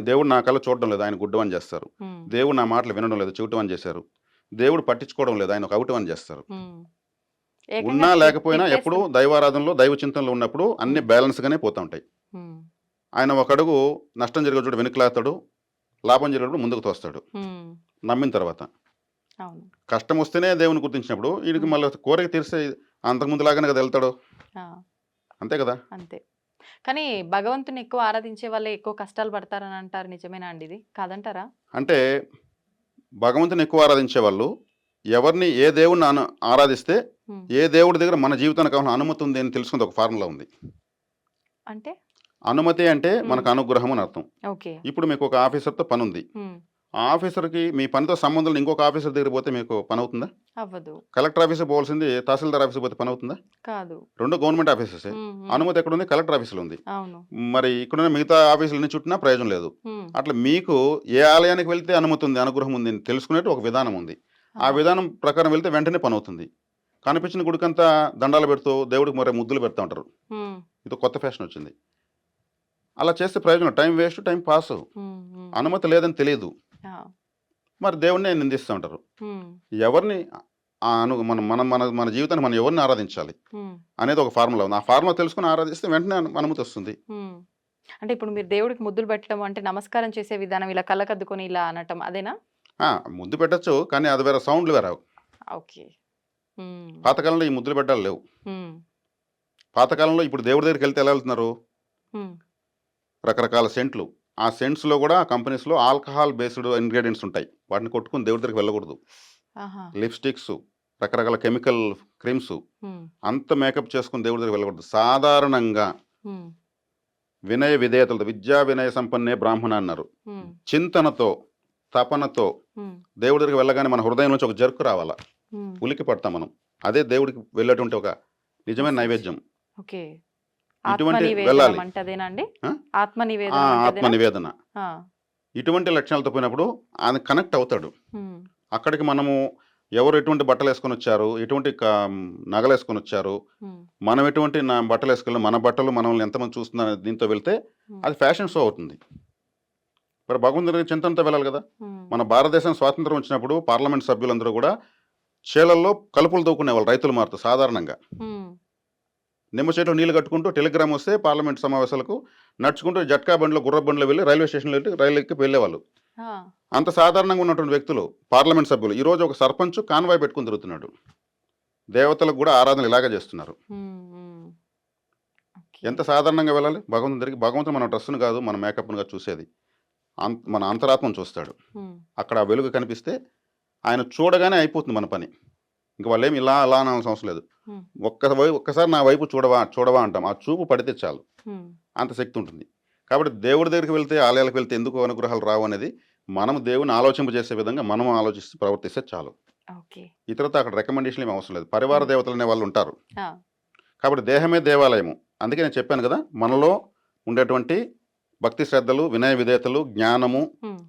దేవుడు నా కళ్ళ చూడడం లేదు. ఆయన గుడ్డివాని చేస్తారు. హ్మ్. దేవుడు నా మాటలు వినడం లేదు. చెవిటివాని చేశారు. దేవుడు పట్టించుకోవడం లేదు. ఆయన ఒక అవిటివాని చేస్తారు. హ్మ్. ఏకంగా ఉన్నా లేకపోయినా ఎప్పుడు తిట్టేస్తారు. దైవారాధనలో, దైవ చింతనలో ఉన్నప్పుడు అన్ని బ్యాలెన్స్‌గానే పోతా ఉంటాయి. హ్మ్. ఆయన ఒక అడుగు నష్టం జరిగే చోట వెనక్కి లాగుతాడు. లాభం జరిగేటప్పుడు ముందుకు తోస్తాడు. హ్మ్. నమ్మిన తర్వాత. అవును. కష్టం వస్తేనే దేవుని గుర్తించినప్పుడు ఈయనకి హ్మ్. మళ్ళీ కోరిక తీరిస్తే అంతకుముందు లాగానే కదా వెళ్తాడు. ఆ! అంతే కదా! అంతే. కానీ భగవంతుని ఎక్కువ ఆరాధించే వాళ్ళే ఎక్కువ కష్టాలు పడతారని అంటారు. నిజమేనా అండి ఇది? కాదంటారా? అంటే భగవంతుని ఎక్కువ ఆరాధించే వాళ్ళు ఎవరిని ఏ దేవుడిని ఆరాధిస్తే హ్మ్. ఏ దేవుడి దగ్గర మన జీవితానికి కావాల్సిన అనుమతి ఉంది అని తెలుసుకునే ఒక ఫార్ములా ఉంది. అంటే? అనుమతి అంటే హ్మ్. మనకు అనుగ్రహం అని అర్థం. ఓకే. ఇప్పుడు మీకు ఒక ఆఫీసర్‌తో పనుంది. హ్మ్. ఆ ఆఫీసర్‌కి మీ పనితో సంబంధం లేని ఇంకొక ఆఫీసర్ దగ్గరికి పోతే మీకు పనవుతుందా? అవ్వదు. కలెక్టర్ ఆఫీస్‌కి పోవాల్సింది తహసీల్దార్ ఆఫీస్‌కి పోతే పనవుతుందా? కాదు. 2 గవర్నమెంట్ ఆఫీసెసే. హ్మ్. హ్మ్. అనుమతి ఎక్కడుంది? కలెక్టర్ ఆఫీస్‌లో ఉంది. అవును. మరి ఇక్కడున్న మిగతా ఆఫీసులన్నీ చుట్టినా ప్రయోజనం లేదు. హ్మ్. అట్లా మీకు ఏ ఆలయానికి వెళ్తే అనుమతి ఉంది, అనుగ్రహం ఉంది అని తెలుసుకునేట్టు ఒక విధానం ఉంది. ఆ ఆహా! విధానం ప్రకారం వెళ్తే వెంటనే పనవుతుంది. కనిపించిన గుడికంతా దండాలు పెడుతూ, దేవుడికి మరి ముద్దులు పెడతా ఉంటారు. హ్మ్. ఇదో కొత్త ఫ్యాషన్ వచ్చింది. అలా చేస్తే ప్రయోజనం టైం వేస్ట్, టైం పాసు. హ్మ్. హ్మ్. అనుమతి లేదని తెలీదు. ఆ! మరి దేవుడినే నిందిస్తూ ఉంటారు. హ్మ్. ఎవరిని మనం మనం మన మన జీవితాన్ని మనం ఎవరిని ఆరాధించాలి హ్మ్. అనేది ఒక ఫార్ములా ఉంది. ఆ ఫార్ములా తెలుసుకొని ఆరాధిస్తే వెంటనే అనుమతి వస్తుంది. హ్మ్. అంటే ఇప్పుడు మీరు దేవుడికి ముద్దులు పెట్టడం అంటే నమస్కారం చేసే విధానం ఇలా కళ్ళకద్దుకొని ఇలా అనటం అదేనా? ఆ! ముద్దు పెట్టొచ్చు. కానీ అది వేరే సౌండ్‌లు వేరే. ఓకే. హ్మ్. పాతకాలంలో ఈ ముద్దులు పెట్టడాలు లేవు. హ్మ్. పాతకాలంలో ఇప్పుడు దేవుడి దగ్గరికెళ్తే ఎలా వెళ్తున్నారు? హ్మ్. రకరకాల సెంట్లు. ఆ సెంట్స్‌లో గూడా కంపెనీస్‌లో ఆల్కహాల్ బేస్డ్ ఇంగ్రీడియెంట్స్ ఉంటాయి. వాటిని కొట్టుకొని దేవుడి దగ్గరికి వెళ్ళకూడదు. ఆహా! లిప్‌స్టిక్సు, రకరకాల కెమికల్ క్రీమ్సు హ్మ్. అంత మేకప్ చేసుకొని దేవుడి దగ్గరికి వెళ్ళకూడదు. సాధారణంగా హ్మ్. వినయ విధేయతలతో విద్యా వినయ సంపన్నే బ్రాహ్మణ అన్నారు. హ్మ్. చింతనతో, తపనతో హ్మ్. దేవుడి దగ్గరికి వెళ్ళగానే మన హృదయం నుంచి ఒక జర్కు రావాల. హ్మ్. ఉలికి పడతాం మనం. అదే దేవుడికి వెళ్ళేటువంటి ఒక నిజమైన మెసేజ్. నైవేద్యం. ఓకే. ఆత్మ ఇటువంటి నివేదనం వెళ్ళాలి. అంటే అదేనా అండి? ఆ! ఆత్మ ఆ! నివేదనం అంటే ఆత్మ అదేనా? నివేదన. ఆ! ఇటువంటి లక్షణాలతో పోయినప్పుడు ఆయన కనెక్ట్ అవుతాడు. హ్మ్. అక్కడికి మనము ఎవరు ఎటువంటి బట్టలేసుకొనొచ్చారు, ఎటువంటి నగలేసుకొనొచ్చారు, హ్మ్. మనం ఎటువంటి బట్టలేసుకెళ్ళాం, మన బట్టలు మనల్ని ఎంతమంది చూస్తున్నారనే దీంతో వెళ్తే హ్మ్. అది ఫ్యాషన్ షో అవుతుంది. మరి భగవంతుడి చింతనతో వెళ్ళాలి గదా! హ్మ్. మన భారతదేశం స్వాతంత్రం వచ్చినప్పుడు పార్లమెంట్ సభ్యులందరూ గూడా చేలల్లో కలుపులు తవ్వుకునేవాళ్ళు రైతులు మారుతూ సాధారణంగా. హ్మ్. నిమ్మ చెట్లు నీళ్లు కట్టుకుంటూ టెలిగ్రామ్ వస్తే పార్లమెంట్ సమావేశాలకు నడుచుకుంటూ జట్కా బండిలో, గుర్రపు బండిలో వెళ్ళి రైల్వే స్టేషన్‌లో ఎళ్లి రైలు ఎక్కి వెళ్ళేవాళ్ళు. ఆ! అంత సాధారణంగా ఉన్నటువంటి వ్యక్తులు పార్లమెంట్ సభ్యులు. ఈరోజు ఒక సర్పంచ్ కాన్వాయ్ పెట్టుకొని తిరుగుతున్నాడు. దేవతలకు గూడా ఆరాధనలు ఇలాగే చేస్తున్నారు. హ్మ్. హ్మ్. ఓకే. ఎంత సాధారణంగా వెళ్ళాలి భగవంతుని దగ్గరికి? భగవంతుడు మన డ్రెస్‌ని గాదు, మన మేకప్‌ని గాదు చూసేది. మన అంతరాత్మను చూస్తాడు. హ్మ్. అక్కడ ఆ వెలుగు కనిపిస్తే ఆయన చూడగానే అయిపోతుంది మన పని. ఇంక వాళ్ళేమి ఇలా, అలా అనాల్సిన అవసరం లేదు. హ్మ్. ఒక్కసారి నా వైపు చూడవా, చూడవా అంటాం. ఆ చూపు పడితే చాలు. హ్మ్. అంత శక్తి ఉంటుంది. కాబట్టి దేవుడి దగ్గరికి వెళ్తే, ఆలయాలకు వెళ్తే ఎందుకు అనుగ్రహాలు రావు అనేది మనం దేవుడిని ఆలోచింపజేసే విధంగా మనం ఆలోచిస్తూ ప్రవర్తిస్తే చాలు. ఓకే. ఇతరులతో అక్కడ రికమెండేషన్‌లు ఏమి అవసరం లేదు. పరివార హ్మ్. దేవతలు అనే వాళ్ళు ఉంటారు. ఆ! కాబట్టి దేహమే దేవాలయము. అందుకే నేను చెప్పాను గదా! మనలో ఉండేటువంటి భక్తి శ్రద్ధలు, వినయ విధేయతలు, జ్ఞానము హ్మ్.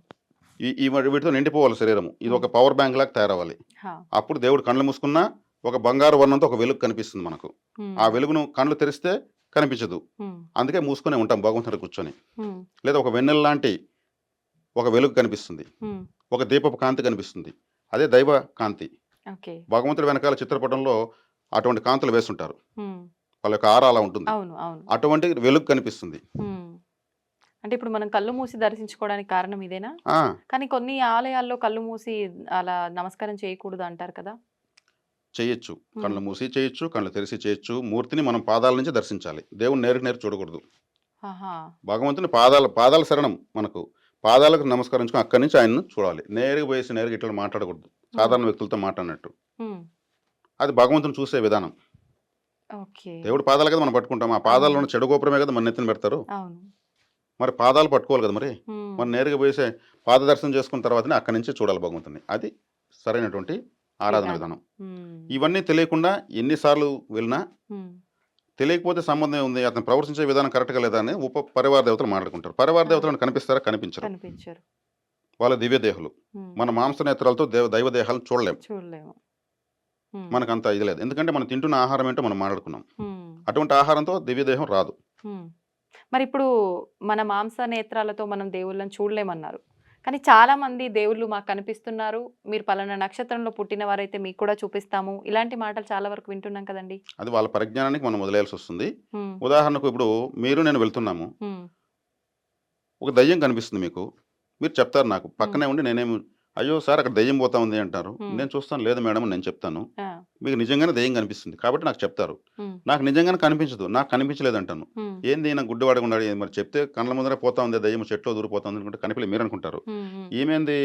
వీటితో నిండిపోవాలి శరీరము. ఇది హ్మ్. ఒక పవర్ బ్యాంక్ లాగా తయారవ్వాలి. హా! అప్పుడు దేవుడు కళ్ళు మూసుకున్నా ఒక బంగారు వర్ణంతో ఒక వెలుగు కనిపిస్తుంది మనకు. ఆ హ్మ్. వెలుగును కళ్ళు తెరిస్తే కనిపించదు. హ్మ్. అందుకే మూసుకొనే ఉంటాం భగవంతుడి కూర్చొని. హ్మ్. లేదా ఒక వెన్నెల లాంటి ఒక వెలుగు కనిపిస్తుంది. హ్మ్. ఒక దీపపు కాంతి కనిపిస్తుంది. అదే దైవ కాంతి. ఓకే. భగవంతుడి వెనకాల చిత్రపటంలో అటువంటి కాంతులు వేసుంటారు. హ్మ్. వాళ్ళ యొక్క ఆరా అలా ఉంటుంది. అవును. అవును. అటువంటి వెలుగు కనిపిస్తుంది. హ్మ్. అంటే ఇప్పుడు మనం కళ్ళు మూసి దర్శించుకోవడానికి కారణం ఇదేనా? ఆ! కానీ కొన్ని ఆలయాల్లో కళ్ళు మూసి అలా నమస్కారం చేయకూడదు అంటారు కదా! చేయొచ్చు. హ్మ్. కళ్ళు మూసి చేయొచ్చు. కళ్ళు తెరిసి చేయొచ్చు. మూర్తిని మనం పాదాల నుంచి దర్శించాలి. దేవుడిని నేరుకు నేరు చూడకూడదు. ఆహా! భగవంతుని పాదాల శరణం మనకు. పాదాలకు నమస్కరించుకొని అక్కడి నుంచి ఆయనను చూడాలి. నేరుగా పోయేసి నేరుగా ఇట్లా మాట్లాడకూడదు. హ్మ్. సాధారణ వ్యక్తులతో మాట్లాడినట్టు. హ్మ్. అది భగవంతుని చూసే విధానం. ఓకే. దేవుడి పాదాలు కదా మనం పట్టుకుంటాం. ఆ పాదాల్లో అవును. ఉన్న చెడు గోపురమే కదా మన నెత్తిన పెడతారు. అవును. మరి పాదాలు పట్టుకోవాలి కదా మరి. ఉమ్, మరి నేరుగా పోయేసే పాదదర్శనం చేసుకున్న తర్వాతనే అక్కడి నుంచి చూడాలి భగవంతుని. అది సరైనటువంటి ఆరాధన విధానం. విధానం. ఉమ్, ఇవన్నీ తెలియకుండా ఎన్నిసార్లు వెళ్ళినా ఉమ్, తెలియకపోతే సంబంధం ఉంది, అతను ప్రవర్తించే విధానం కరెక్ట్గా లేదా అని పరివార దేవతలు మాట్లాడుకుంటారు. పరివార ఆ, దేవతలను కనిపిస్తారా? కనిపించరు. కనిపించరు. వాళ్ళ దివ్య దేహులు. ఉమ్, మన మాంస నేత్రాలతో దైవ దేహాలను చూడలేం. చూడలేము. ఉమ్, మనకంత ఇది లేదు, ఎందుకంటే మనం తింటున్న ఆహారం ఏంటో మనం మాట్లాడుకున్నాం. ఉమ్, అటువంటి ఆహారంతో దివ్య దేహం రాదు. ఉమ్. మరి ఇప్పుడు మన మాంస నేత్రాలతో మనం దేవుళ్ళని చూడలేమన్నారు. కానీ చాలా మంది దేవుళ్ళు మాకు కనిపిస్తున్నారు, మీరు పలానా నక్షత్రంలో పుట్టిన వారైతే మీకు కూడా చూపిస్తాము, ఇలాంటి మాటలు చాలా వరకు వింటున్నాం కదండి. అది వాళ్ళ పరిజ్ఞానానికి మనం వదిలేయాల్సి వస్తుంది. ఉమ్, ఉదాహరణకు ఇప్పుడు మీరు నేను వెళ్తున్నాము, ఉమ్, ఒక దయ్యం కనిపిస్తుంది మీకు. మీరు చెప్తారు నాకు ఉమ్, పక్కనే ఉండి, నేనేమి అయ్యో సార్ అక్కడ దయ్యం పోతా ఉంది అంటారు. ఉమ్, నేను చూస్తాను, లేదు మేడం అని నేను చెప్తాను. ఆ, మీకు నిజంగానే దయ్యం కనిపిస్తుంది కాబట్టి నాకు చెప్తారు. ఉమ్, నాకు నిజంగానే కనిపించదు, నాకు కనిపించలేదు అంటాను. ఉమ్, ఏంది నాకు గుడ్డివాడగా ఉన్నాడు, మరి చెప్తే కళ్ళ ముందరే పోతా ఉంది దయ్యం, చెట్లో దూరిపోతా ఉంది అనుకుంటే కనిపించలేదు మీరు అనుకుంటారు. ఉమ్, ఉమ్, ఏమేంది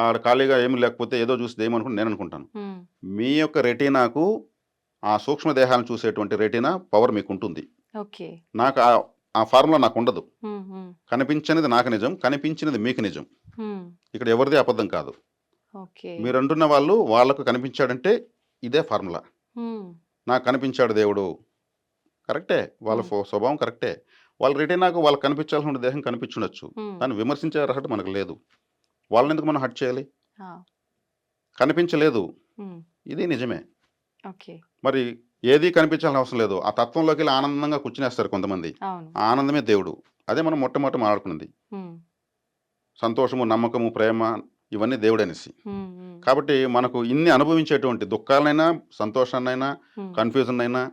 ఆడ ఖాళీగా ఏమి లేకపోతే ఏదో చూసి దయ్యం అనుకుంటే నేను అనుకుంటాను. ఉమ్, మీ యొక్క రెటీనాకు ఆ సూక్ష్మ దేహాలను చూసేటువంటి రెటీనా పవర్ మీకు ఉంటుంది. ఓకే. నాకు ఆ ఫార్ములా నాకు ఉండదు. ఉమ్, ఉమ్, కనిపించినది నాకు నిజం, కనిపించినది మీకు నిజం. ఉమ్, ఇక్కడ ఎవరిది అబద్ధం కాదు. ఓకే. మీరు అంటున్న వాళ్ళు వాళ్ళకు కనిపించాడంటే ఇదే ఫార్ములా. ఉమ్, నాకు కనిపించాడు దేవుడు, కరెక్టే, వాళ్ళ ఉమ్, స్వభావం కరెక్టే. వాళ్ళ రెటీనాకు వాళ్ళకి కనిపించాల్సిన దేహం కనిపించుండొచ్చు, ఉమ్, దాన్ని విమర్శించే అర్హత మనకు లేదు. వాళ్ళని ఎందుకు మనం హట్ చేయాలి? ఆ, కనిపించలేదు, ఉమ్, ఇది నిజమే. ఓకే. మరి ఏది కనిపించాల్సిన అవసరం లేదు, ఆ తత్వంలోకి వెళ్ళి ఆనందంగా కూర్చునేస్తారు కొంతమంది. అవును. ఆ ఆనందమే దేవుడు. అదే మనం మొట్టమొదటి మాట్లాడుకున్నది. ఉమ్, సంతోషము, నమ్మకము, ప్రేమ, ఇవన్నీ దేవుడనేసి. ఉమ్, ఉమ్, కాబట్టి మనకు ఇన్ని అనుభవించేటువంటి దుఃఖాలనైనా, సంతోషాన్నైనా, ఉమ్, కన్ఫ్యూజన్ అయినా,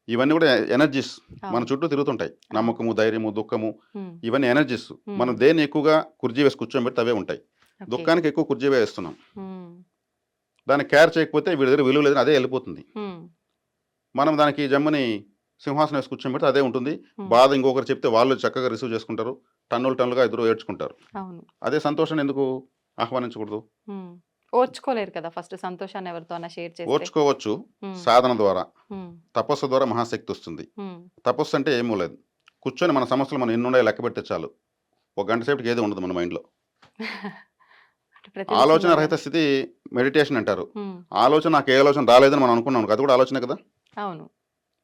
ఇవన్నీ కూడా ఎనర్జీస్ మన అవును. చుట్టూ తిరుగుతుంటాయి. అవును. నమ్మకము, ధైర్యము, దుఃఖము, ఉమ్, ఇవన్నీ ఎనర్జీస్. ఉమ్, మనం దేన్ని ఎక్కువగా కుర్జీ వేసి కూర్చోబెడితే అవే ఉంటాయి. ఓకే. దుఃఖానికి ఎక్కువ కుర్జీ వేస్తున్నాం, ఉమ్, దాన్ని కేర్ చేయకపోతే వీడి దగ్గర విలువ లేదని అదే వెళ్ళిపోతుంది. ఉమ్, మనం దానికి జమ్మని సింహాసనం వేసి కూర్చోబెడితే అదే ఉంటుంది. ఉమ్, బాధ ఇంకొకరు చెప్తే వాళ్ళు చక్కగా రిసీవ్ చేసుకుంటారు, టన్నులు టన్నులుగా ఎదురు ఏడ్చుకుంటారు. అవును. అదే సంతోషాన్ని ఎందుకు ఆహ్వానించకూడదు? ఉమ్, ఓర్చుకోలేరు కదా ఫస్ట్ సంతోషాన్ని ఎవరితో అన్నా షేర్ చేస్తే. ఓర్చుకోవచ్చు ఉమ్, సాధన ద్వారా, ఉమ్, తపస్సు ద్వారా మహాశక్తి వస్తుంది. ఉమ్, తపస్సు అంటే ఏమీ లేదు, కూర్చొని మన సమస్యలు మనం ఎన్ని ఉన్నాయో లెక్క పెడితే చాలు. ఒక గంట సేపటికి ఏది ఉండదు మన మైండ్లో. అంటే ప్రతిదీ ఆలోచన చిన్నగా. రహిత స్థితి మెడిటేషన్ అంటారు. ఉమ్, ఆలోచన, నాకు ఏ ఆలోచన రాలేదని మనం అనుకున్నాం, అది కూడా ఆలోచనే కదా. అవును.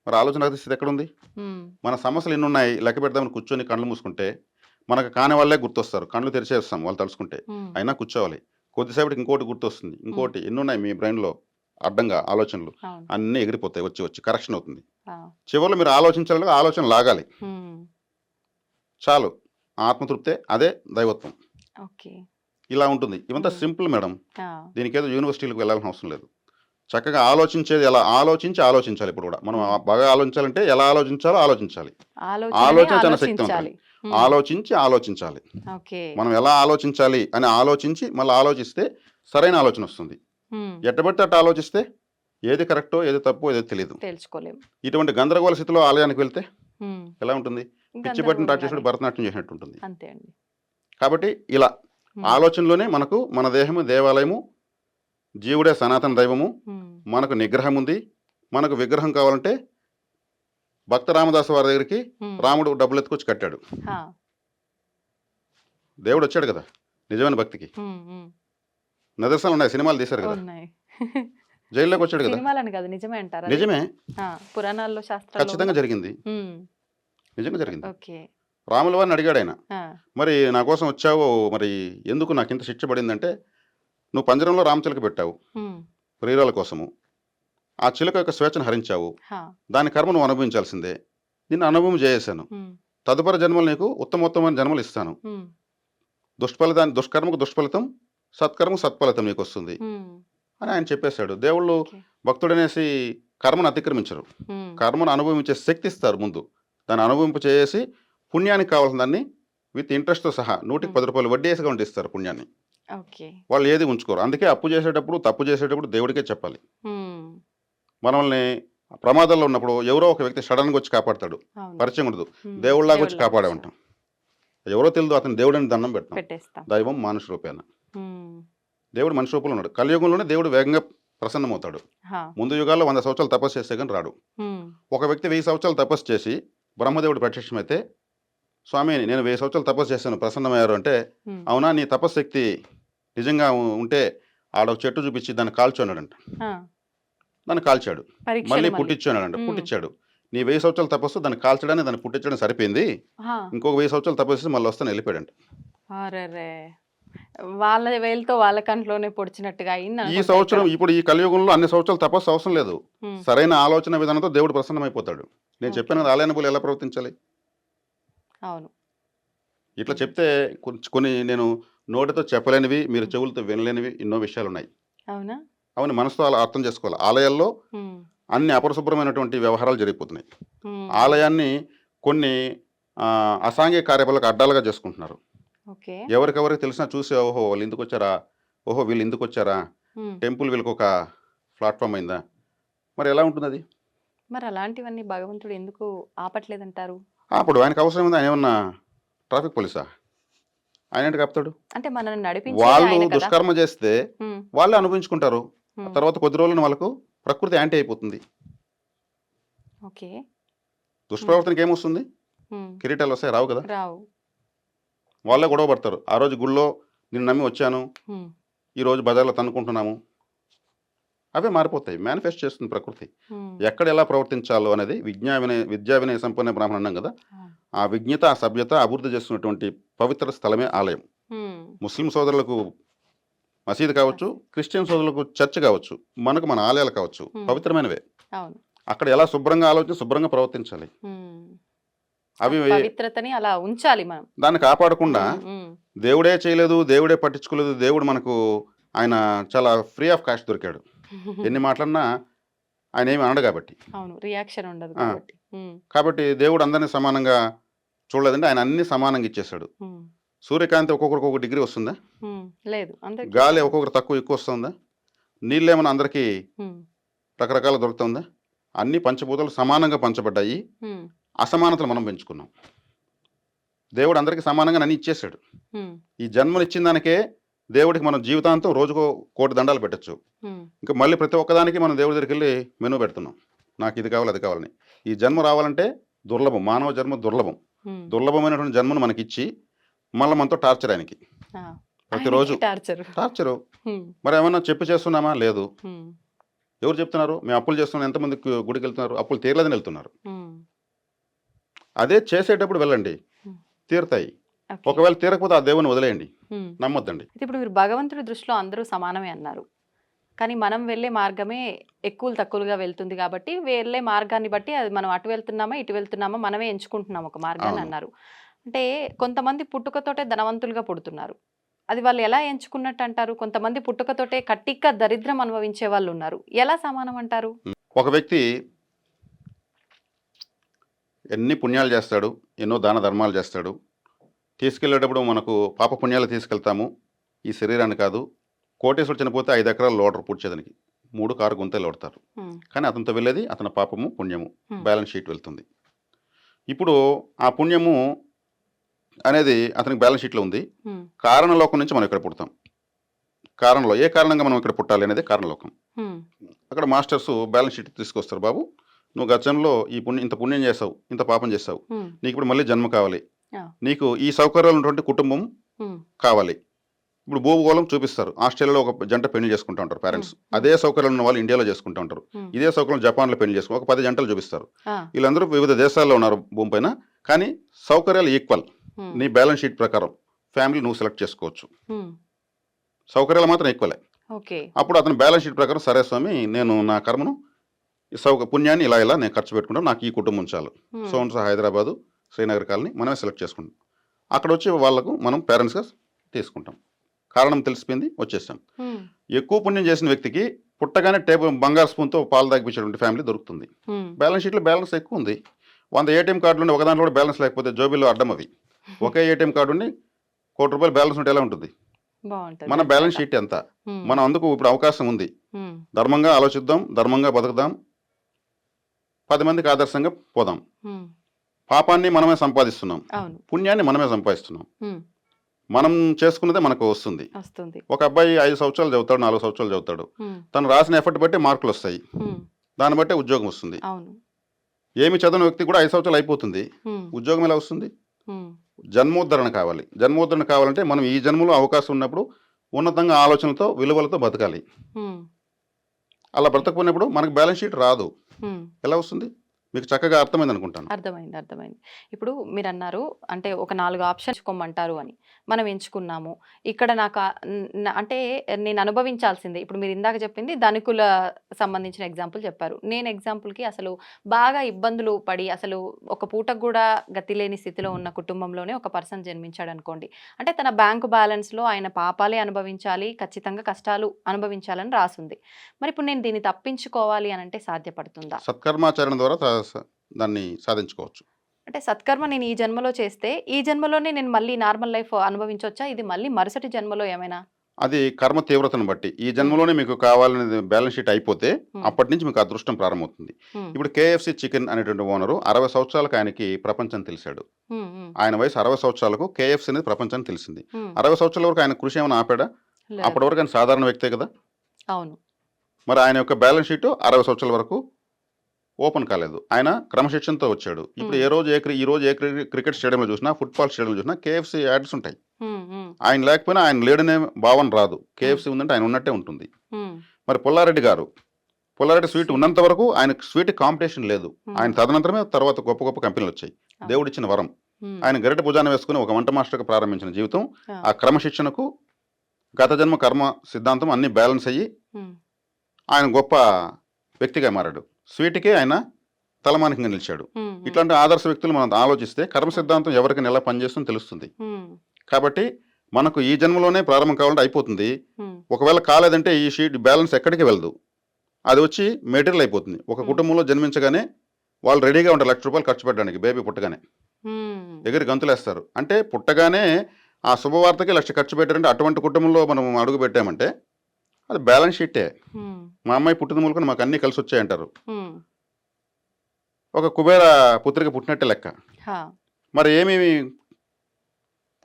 మరి ఆలోచన రహిత స్థితి ఎక్కడుంది? ఉమ్, మన సమస్యలు ఎన్ని ఉన్నాయి లెక్క పెడదామని కూర్చొని కళ్ళు మూసుకుంటే మనకు కాని వాళ్ళే గుర్తొస్తారు. కళ్ళు తెరిచేస్తాం వాళ్ళు తలుచుకుంటే, ఉమ్, అయినా కూర్చోవాలి. కొద్దిసేపటికి ఇంకోటి గుర్తొస్తుంది, ఉమ్, ఇంకోటి. ఎన్ని ఉన్నాయి మీ బ్రెయిన్లో అడ్డంగా ఆలోచనలు, అవును. అన్నీ ఎగిరిపోతాయి, వచ్చి వచ్చి కరెక్షన్ అవుతుంది. ఆ, చివరిలో మీరు ఆలోచించాలి, ఆలోచన లాగాలి, ఉమ్, చాలు. ఆత్మతృప్తే, అదే దైవత్వం. ఓకే. ఇలా ఉంటుంది. ఇవంతా ఉమ్, సింపుల్ మేడం. ఆ, దీనికి ఏదో యూనివర్సిటీలకు వెళ్ళాల్సిన అవసరం లేదు. చక్కగా ఆలోచించేది ఎలా ఆలోచించాలి. ఇప్పుడు కూడా మనం ఉమ్, బాగా ఆలోచించాలంటే ఎలా ఆలోచించాలో ఆలోచించాలి. ఆలోచననే ఆలోచన చాలా ఆలోచించాలి. శక్తివంతమైనది. ఉమ్, ఆలోచించాలి. ఓకే. మనం ఎలా ఆలోచించాలి అని ఆలోచించి మళ్ళీ ఆలోచిస్తే సరైన ఆలోచన వస్తుంది. ఉమ్, ఎట్టబడితే అట్ట ఆలోచిస్తే ఏది కరెక్టో ఏది తప్పో ఏదో తెలియదు. తెలుసుకోలేము. ఇటువంటి గందరగోళ స్థితిలో ఆలయానికి వెళ్తే ఉమ్, ఎలా ఉంటుంది? పిచ్చి పట్టిన గందరగోళంగానే. రాక్షసుడు భరతనాట్యం చేసినట్టు ఉంటుంది. అంతే అండి. కాబట్టి ఇలా ఉమ్, ఆలోచనలోనే మనకు మన దేహము దేవాలయము, జీవుడే సనాతన దైవము, ఉమ్, మనకు నిగ్రహం ఉంది. మనకు విగ్రహం కావాలంటే భక్త రామదాసు వారి దగ్గరికి ఉమ్, రాముడు డబ్బులు ఎత్తుకొచ్చి కట్టాడు. ఆ, దేవుడు వచ్చాడు కదా నిజమైన భక్తికి. ఉమ్, ఉమ్, నిదర్శనాలు ఉన్నాయి, సినిమాలు తీశారు కదా. ఉన్నాయి. జైల్లోకి వచ్చాడు కదా. సినిమాలని కాదు, నిజమే అంటారా అది? నిజమే, ఆ, పురాణాల్లో శాస్త్రాల్లో ఖచ్చితంగా ఉందా? జరిగింది, ఉమ్, నిజంగా జరిగింది. ఓకే. రాముల వారిని అడిగాడు ఆయన, ఆ, మరి నా కోసం వచ్చావు, మరి ఎందుకు నాకు ఇంత శిక్ష పడిందంటే, నువ్వు పంజరంలో రామచిలక పెట్టావు ఉమ్, ప్రియురాల కోసము, ఆ చిలుక యొక్క స్వేచ్ఛను హరించావు, హా, దాని కర్మ నువ్వు అనుభవించాల్సిందే, నిన్ను అనుభవం చేసేసాను. ఉమ్, తదుపరి జన్మలు నీకు ఉత్తమోత్తమైన జన్మలు ఇస్తాను. ఉమ్, దుష్కర్మకు దుష్ఫలితం, సత్కర్మకు సత్ఫలితం నీకు వస్తుంది ఉమ్, అని ఆయన చెప్పేశాడు. దేవుళ్ళు ఓకే. భక్తుడనేసి కర్మను అతిక్రమించరు, ఉమ్, కర్మను అనుభవించే శక్తి ఇస్తారు ముందు. దాన్ని అనుభవింప చేసి పుణ్యానికి కావాల్సిన దాన్ని విత్ ఇంట్రెస్ట్తో సహా 110 రూపాయలు వడ్డీ వేసి గంట ఇస్తారు పుణ్యాన్ని. ఓకే. వాళ్ళు ఏది ఉంచుకోరు. అందుకే అప్పు చేసేటప్పుడు, తప్పు చేసేటప్పుడు దేవుడికే చెప్పాలి. ఉమ్, మనల్ని ప్రమాదంలో ఉన్నప్పుడు ఎవరో ఒక వ్యక్తి సడన్గా వచ్చి కాపాడతాడు, అవును. పరిచయం ఉండదు, ఉమ్, దేవుళ్ళలాగా వచ్చి దేవుళ్ళలాగా కాపాడే ఉంటాం. ఎవరో తెలియదు, అతను దేవుడిని దండం పెడతాం. పెట్టేస్తాం. దైవం మానుష రూపేణ, ఉమ్, దేవుడు మనిషి రూపంలో ఉన్నాడు. కలియుగంలోనే దేవుడు వేగంగా ప్రసన్నమవుతాడు. హా, ముందు యుగాల్లో 100 సంవత్సరాలు తపస్సు చేస్తే కానీ రాడు. ఉమ్, ఒక వ్యక్తి 1000 సంవత్సరాలు తపస్సు చేసి బ్రహ్మదేవుడు ప్రత్యక్షమైతే స్వామి నేను 1000 సంవత్సరాలు తపస్సు చేశాను, ప్రసన్నమయ్యారు అంటే, ఉమ్, అవునా నీ తపశక్తి నిజంగా ఉంటే ఆడొక చెట్టు చూపించి దాన్ని కాల్చు అన్నాడంట. ఆ, దాన్ని కాల్చాడు. పరీక్షలు మళ్ళీ మళ్ళీ. పుట్టించు అన్నాడంట. ఉమ్, పుట్టించాడు. నీ 1000 సంవత్సరాల తపస్సు దాన్ని కాల్చడానికి దాన్ని పుట్టించడం సరిపోయింది, ఆ, ఇంకొక 1000 సంవత్సరాలు తపస్సు చేసి మళ్ళీ వస్తాను వెళ్ళిపోయాడంట. అరెరే, వాళ్ళ వేలుతో వాళ్ళ కంట్లోనే పొడిచినట్టుగా అయింది ఈ అనుకుంటా సంవత్సరం ఇక్కడ. ఇప్పుడు ఈ కలియుగంలో అన్ని సంవత్సరాలు తపస్సు అవసరం లేదు. ఉమ్, సరైన ఆలోచన విధానంతో దేవుడు ప్రసన్నమైపోతాడు. నేను ఓకే. చెప్పాను కదా, ఆలయాన పోలి ఎలా ప్రవర్తించాలి. అవును. ఇట్లా ఉమ్, చెప్తే కొన్ని నేను నోటితో చెప్పలేనివి, మీరు చెవులతో వినలేనివి ఎన్నో విషయాలు ఉన్నాయి. అవునా. అవన్నీ మనసుతో అలా అర్థం చేసుకోవాలి. ఆలయాల్లో ఉమ్, అన్ని అపరిశుభ్రమైనటువంటి వ్యవహారాలు జరిగిపోతున్నాయి. ఉమ్, ఆలయాన్ని కొన్ని అసాంఘిక కార్యకలాపాలకు అడ్డాలుగా చేసుకుంటున్నారు. ఓకే. ఎవరికెవరికి తెలిసినా చూసి, ఓహో వాళ్ళు ఇందుకు వచ్చారా, ఓహో వీళ్ళు ఇందుకు వచ్చారా, ఉమ్, టెంపుల్ వీళ్ళకి ఒక ప్లాట్ఫామ్ అయిందా, మరి ఎలా ఉంటుంది అది? మరి అలాంటివన్నీ భగవంతుడు ఎందుకు ఆపట్లేదంటారు? అప్పుడు ఆయనకు అవసరం ఉంది. ఆయన ఏమన్నా ట్రాఫిక్ పోలీసా? ఆయన ఏంటి కాపుతాడు? అంటే మనల్ని నడిపించేది వాళ్ళు ఆయన కదా. దుష్కర్మ చేస్తే ఉమ్, వాళ్ళే అనుభవించుకుంటారు. ఆ ఉమ్, తర్వాత కొద్ది రోజులను వాళ్ళకు ప్రకృతి యాంటీ అయిపోతుంది. ఓకే. దుష్ప్రవర్తనకి ఏమొస్తుంది? ఉమ్, కిరీటాలు వస్తాయి? రావు కదా. రావు. వాళ్ళే గొడవ పడతారు. ఆ రోజు గుళ్ళో నిన్ను నమ్మి వచ్చాను, ఉమ్, ఈరోజు బజార్లో తన్నుకుంటున్నాము. అవే మారిపోతాయి. మేనిఫెస్ట్ చేస్తుంది ప్రకృతి. ఉమ్, ఎక్కడ ఎలా ప్రవర్తించాలో అనేది విద్యా వినయ సంపన్న బ్రాహ్మణ అన్నాం కదా. అవును. ఆ విజ్ఞత, ఆ సభ్యత అభివృద్ధి చేస్తున్నటువంటి పవిత్ర స్థలమే ఆలయం. ఉమ్, ముస్లిం సోదరులకు మసీదు కావచ్చు, క్రిస్టియన్ సోదరులకు చర్చ్ కావచ్చు, మనకు మన ఆలయాలు కావచ్చు, పవిత్రమైనవే. అవును. అక్కడ ఎలా శుభ్రంగా ఆలోచించి శుభ్రంగా ప్రవర్తించాలి. ఉమ్, అవి పవిత్రతని అలా ఉంచాలి మనం. దాన్ని కాపాడకుండా ఉమ్, ఉమ్, దేవుడే చేయలేదు, దేవుడే పట్టించుకోలేదు, దేవుడు మనకు ఆయన చాలా ఫ్రీ ఆఫ్ కాస్ట్ దొరికాడు. ఎన్ని మాట్లాడినా ఆయన ఏమి అనడు కాబట్టి. అవును, రియాక్షన్ ఉండదు ఆ. కాబట్టి. ఉమ్, కాబట్టి దేవుడు అందరినీ సమానంగా చూడలేదంటే ఆయన అన్ని సమానంగా ఇచ్చేశాడు. ఉమ్, సూర్యకాంతి ఒక్కొక్కరికి ఒక్కొక్క డిగ్రీ వస్తుందా? ఉమ్, లేదు అందరికి. గాలి ఒక్కొక్కరు తక్కువ ఎక్కువ వస్తుందా? నీళ్ళు ఏమైనా అందరికీ రకరకాల దొరుకుతుందా? అన్ని పంచభూతాలు సమానంగా పంచబడ్డాయి. అసమానతలు మనం పెంచుకున్నాం. దేవుడు అందరికీ సమానంగా అన్ని ఇచ్చేశాడు. ఈ జన్మను ఇచ్చిన దానికే దేవుడికి మనం జీవితాంతం రోజుకో 1,000,000 దండాలు పెట్టచ్చు. ఇంకా మళ్ళీ ప్రతి ఒక్కదానికి మనం దేవుడి దగ్గరికి వెళ్ళి మెనూ పెడుతున్నాం, నాకు ఇది కావాలి అది కావాలని. ఈ జన్మ రావాలంటే దుర్లభం, మానవ జన్మ దుర్లభం. దుర్లభమైనటువంటి జన్మను మనకిచ్చి మళ్ళీ మనతో టార్చర్ ఆయనకి ప్రతిరోజు టార్చరు. మరి ఏమన్నా చెప్పి చేస్తున్నామా? లేదు. ఎవరు చెప్తున్నారు? మేము అప్పులు చేస్తున్నాం. ఎంతమంది గుడికి వెళ్తున్నారు? అప్పులు తీరలేదని వెళ్తున్నారు. అదే చేసేటప్పుడు వెళ్ళండి, తీరుతాయి. ఒకవేళ తీరకపోతే ఆ దేవుని వదిలేయండి, నమ్మొద్దండి. ఇప్పుడు మీరు భగవంతుడి దృష్టిలో అందరూ సమానమే అన్నారు, కానీ మనం వెళ్ళే మార్గమే ఎక్కువ తక్కువగా వెళ్తుంది కాబట్టి వెళ్ళే మార్గాన్ని బట్టి అది మనం అటు వెళ్తున్నామా ఇటు వెళ్తున్నామా మనమే ఎంచుకుంటున్నాం ఒక మార్గాన్ని అన్నారు. అంటే కొంతమంది పుట్టుకతోటే ధనవంతులుగా పుడుతున్నారు, అది వాళ్ళు ఎలా ఎంచుకున్నట్టు అంటారు? కొంతమంది పుట్టుకతోటే కట్టిక దరిద్రం అనుభవించే వాళ్ళు ఉన్నారు, ఎలా సమానం అంటారు? ఒక వ్యక్తి ఎన్ని పుణ్యాలు చేస్తాడు, ఎన్నో దాన ధర్మాలు చేస్తాడు. తీసుకెళ్ళేటప్పుడు మనకు పాప పుణ్యాలు తీసుకెళ్తాము, ఈ శరీరాన్ని కాదు. కోటేశ్వరుడు చనిపోతే 5 ఎకరాలు లోడరు పూడ్చేదానికి, 3 కారు గుంతలు లోడతారు. కానీ అతనితో వెళ్ళేది అతని పాపము పుణ్యము, బ్యాలెన్స్ షీట్ వెళ్తుంది. ఇప్పుడు ఆ పుణ్యము అనేది అతనికి బ్యాలెన్స్ షీట్లో ఉంది. కారణలోకం నుంచి మనం ఇక్కడ పుడతాం. కారణంలో ఏ కారణంగా మనం ఇక్కడ పుట్టాలి అనేది కారణలోకం. అక్కడ మాస్టర్స్ బ్యాలెన్స్ షీట్ తీసుకొస్తారు. బాబు నువ్వు గతంలో ఇంత పుణ్యం చేసావు, ఇంత పాపం చేసావు, నీకు ఇప్పుడు మళ్ళీ జన్మ కావాలి, నీకు ఈ సౌకర్యాలు ఉన్నటువంటి కుటుంబం కావాలి. ఇప్పుడు భూగోళం చూపిస్తారు. ఆస్ట్రేలియాలో ఒక జంట పెళ్లి చేసుకుంటూ ఉంటారు పేరెంట్స్, అదే సౌకర్యాలు ఉన్న వాళ్ళు ఇండియాలో చేసుకుంటూ ఉంటారు. ఇదే సౌకర్యం జపాన్లో పెళ్లి చేసుకుంటారు. ఒక 10 జంటలు చూపిస్తారు. వీళ్ళందరూ వివిధ దేశాల్లో ఉన్నారు భూమి పైన, కానీ సౌకర్యాలు ఈక్వల్. నీ బ్యాలెన్స్ షీట్ ప్రకారం ఫ్యామిలీ నువ్వు సెలెక్ట్ చేసుకోవచ్చు, సౌకర్యాలు మాత్రం ఈక్వలే. అప్పుడు అతని బ్యాలెన్స్ షీట్ ప్రకారం, సరే స్వామి నేను నా కర్మను పుణ్యాన్ని ఇలా ఇలా నేను ఖర్చు పెట్టుకుంటాం, నాకు ఈ కుటుంబం చాలు, సోన్సా హైదరాబాదు శ్రీనగర్ కాలనీ మనమే సెలెక్ట్ చేసుకుంటాం. అక్కడ వచ్చి వాళ్ళకు మనం పేరెంట్స్గా తీసుకుంటాం. కారణం తెలిసిపోయింది, వచ్చేసాం. ఎక్కువ పుణ్యం చేసిన వ్యక్తికి పుట్టగానే టేబుల్ బంగారు స్పూన్తో పాలు తాగిపించేటువంటి ఫ్యామిలీ దొరుకుతుంది. బ్యాలెన్స్ షీట్లో బ్యాలెన్స్ ఎక్కువ ఉంది. 100 ఏటీఎం కార్డులు ఉండి ఒక దాంట్లో కూడా బ్యాలెన్స్ లేకపోతే జోబీలో అడ్డం అవి. ఒకే ఏటీఎం కార్డు ఉండి ₹1,00,00,000 బ్యాలెన్స్ ఉంటే ఎలా ఉంటుంది? మన బ్యాలెన్స్ షీట్ ఎంత? మనం అందుకు ఇప్పుడు అవకాశం ఉంది. ధర్మంగా ఆలోచిద్దాం, ధర్మంగా బతుకుదాం, 10 మందికి ఆదర్శంగా పోదాం. పాపాన్ని మనమే సంపాదిస్తున్నాం, పుణ్యాన్ని మనమే సంపాదిస్తున్నాం. మనం చేసుకున్నదే మనకు వస్తుంది. ఒక అబ్బాయి 5 సంవత్సరాలు చదువుతాడు, 4 సంవత్సరాలు చదువుతాడు, తను రాసిన ఎఫర్ట్ బట్టి మార్కులు వస్తాయి, దాన్ని బట్టే ఉద్యోగం వస్తుంది. ఏమి చదివిన వ్యక్తి కూడా 5 సంవత్సరాలు అయిపోతుంది, ఉద్యోగం ఎలా వస్తుంది? ఉమ్, జన్మోద్ధరణ కావాలి. జన్మోద్ధరణ కావాలంటే మనం ఈ జన్మలో అవకాశం ఉన్నప్పుడు ఉన్నతంగా ఆలోచనలతో, విలువలతో బతకాలి. ఉమ్, అలా బ్రతకపోయినప్పుడు మనకు బ్యాలెన్స్ షీట్ రాదు. ఉమ్. ఎలా వస్తుంది? మీకు చక్కగా అర్థమైంది అనుకుంటాను. అర్థమైంది, అర్థమైంది. ఇప్పుడు మీరన్నారు అంటే ఒక 4 ఆప్షన్ ఎంచుకోమంటారు అని. మనం ఎంచుకున్నాము. ఇక్కడ నాకు అంటే నేను అనుభవించాల్సిందే. ఇప్పుడు మీరు ఇందాక చెప్పింది ధనికుల సంబంధించిన ఎగ్జాంపుల్ చెప్పారు. నేను ఎగ్జాంపుల్‌కి అసలు బాగా ఇబ్బందులు పడి అసలు ఒక పూటకు గూడా గతి లేని స్థితిలో ఉన్న కుటుంబంలోనే ఒక పర్సన్ జన్మించాడనుకోండి. అంటే తన బ్యాంకు బ్యాలెన్స్‌లో ఆయన పాపాలే అనుభవించాలి, ఖచ్చితంగా కష్టాలు అనుభవించాలని రాసుంది. మరి ఇప్పుడు నేను దీన్ని తప్పించుకోవాలి అనంటే సాధ్యపడుతుందా? సత్కర్మాచరణ ద్వారా దాన్ని సాధించుకోవచ్చు. అంటే సత్కర్మ నేను ఈ జన్మలో చేస్తే, ఈ జన్మలోనే నేను మళ్ళీ నార్మల్ లైఫ్ అనుభవించొచ్చా? ఇది మళ్ళీ మరుసటి జన్మలో ఏమైనా? అది కర్మ తీవ్రతను బట్టి. ఈ హ్మ్. జన్మలోనే మీకు కావాలనేది బ్యాలెన్స్ షీట్ అయిపోతే హ్మ్. అప్పటి నుంచి మీకు అదృష్టం ప్రారంభమవుతుంది. హ్మ్. ఇప్పుడు కేఎఫ్‌సి చికెన్ అనేటువంటి ఓనరు 60 సంవత్సరాలకు ఆయనకి ప్రపంచం తెలిసాడు. హ్మ్. హ్మ్. ఆయన వయసు 60 సంవత్సరాలకు కేఎఫ్‌సి అనేది ప్రపంచానికి తెలిసింది. హ్మ్. 60 సంవత్సరాల వరకు ఆయన కృషి ఏమైనా ఆపాడా? లేదు. అప్పటి వరకు ఆయన సాధారణ వ్యక్తే కదా! అవును. మరి ఆయన యొక్క బ్యాలెన్స్ షీట్ 60 సంవత్సరాల వరకు ఓపెన్ కాలేదు. ఆయన క్రమశిక్షణతో వచ్చాడు. ఇప్పుడు హ్మ్. ఈ రోజు ఏ క్రికెట్ స్టేడియంలో చూసినా, ఫుట్‌బాల్ స్టేడియంలో చూసినా కేఎఫ్‌సి యాడ్స్ ఉంటాయి. హ్మ్. హ్మ్. ఆయన లేకపోయినా ఆయన లేడనే భావన రాదు. హ్మ్. కేఎఫ్‌సి ఉందంటే ఆయన ఉన్నట్టే ఉంటుంది. హ్మ్. మరి పుల్లారెడ్డి గారు, పుల్లారెడ్డి స్వీట్ ఉన్నంత వరకు ఆయనకు స్వీట్ కాంపిటీషన్ లేదు. ఆయన హ్మ్. తదనంతరమే తర్వాత గొప్ప గొప్ప కంపెనీలొచ్చాయి. అవును. దేవుడిచ్చిన వరం. హ్మ్. ఆయన గరిటె భుజాన వేసుకొని ఒక వంట మాస్టర్‌గా ప్రారంభించిన జీవితం, ఆ! ఆ క్రమశిక్షణకు, గత జన్మ కర్మ సిద్ధాంతం అన్నీ బ్యాలెన్స్ అయ్యి, హ్మ్. ఆయన గొప్ప వ్యక్తిగా మారాడు. స్వీట్‌కే ఆయన తలమానికంగా నిలిచాడు. హ్మ్. హ్మ్. ఇట్లాంటి ఆదర్శ వ్యక్తులు మనం ఆలోచిస్తే కర్మ హ్మ్. సిద్ధాంతం ఎవరికైనా ఎలా పనిచేస్తుందో తెలుస్తుంది. హ్మ్. కాబట్టి మనకు ఈ జన్మలోనే ప్రారంభం కావాలంటే అయిపోతుంది. హ్మ్. ఒకవేళ కాలేదంటే ఈ షీట్ బ్యాలెన్స్ ఎక్కడికి వెళ్ళదు. అది వచ్చి మెటీరియల్ అయిపోతుంది. ఒక హ్మ్. కుటుంబంలో జన్మించగానే వాళ్ళు రెడీగా ఉంటారు ₹1,00,000 ఖర్చు పెట్టడానికి బేబీ పుట్టగానే. హ్మ్. ఎగిరి గంతులేస్తారు. అంటే పుట్టగానే ఆ శుభవార్తకి 1,00,000 ఖర్చు పెట్టారంటే అటువంటి కుటుంబంలో మనం అడుగు పెట్టామంటే అది బ్యాలెన్స్ షీటే. హ్మ్. మా అమ్మాయి పుట్టిన మూలకన మాకు అన్నీ కలిసొచ్చాయంటారు. హ్మ్. ఒక కుబేర పుత్రిక పుట్టినట్టే లెక్క. హా! మరి ఏమేమి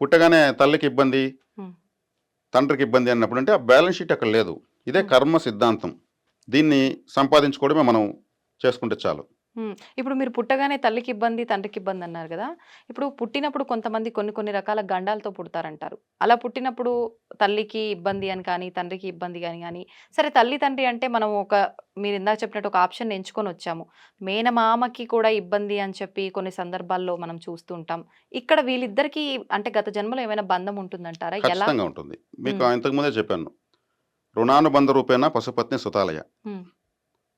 పుట్టగానే తల్లికి ఇబ్బంది, హ్మ్. తండ్రికి ఇబ్బంది అన్నప్పుడు అంటే ఆ బ్యాలెన్స్ షీట్ అక్కడ లేదు. ఇదే హ్మ్. కర్మ సిద్ధాంతం. దీన్ని సంపాదించుకోవడమే మనం చేసుకుంటే చాలు. హ్మ్. ఇప్పుడు మీరు పుట్టగానే తల్లికి ఇబ్బంది, తండ్రికి ఇబ్బంది అన్నారు గదా! ఇప్పుడు పుట్టినప్పుడు కొంతమంది కొన్ని కొన్ని రకాల గండాలతో పుడతారంటారు. అలా పుట్టినప్పుడు తల్లికి ఇబ్బంది అని కానీ, తండ్రికి ఇబ్బంది అని గాని, సరే తల్లి, తండ్రి అంటే మనం మీరిందాక చెప్పినట్టు ఒక ఆప్షన్ ఎంచుకొనొచ్చాము. మేనమామకి కూడా ఇబ్బంది అని చెప్పి కొన్ని సందర్భాల్లో మనం చూస్తూ ఉంటాం. ఇక్కడ వీళ్ళిద్దరికీ అంటే గత జన్మలో ఏమైనా బంధం ఉంటుందంటారా? ఎలా? ఖచ్చితంగా ఉంటుంది. మీకు హ్మ్. ఇంతకుముందే చెప్పాను. రుణానుబంధ రూపేణ పశుపత్ని సుతాలయ. హ్మ్.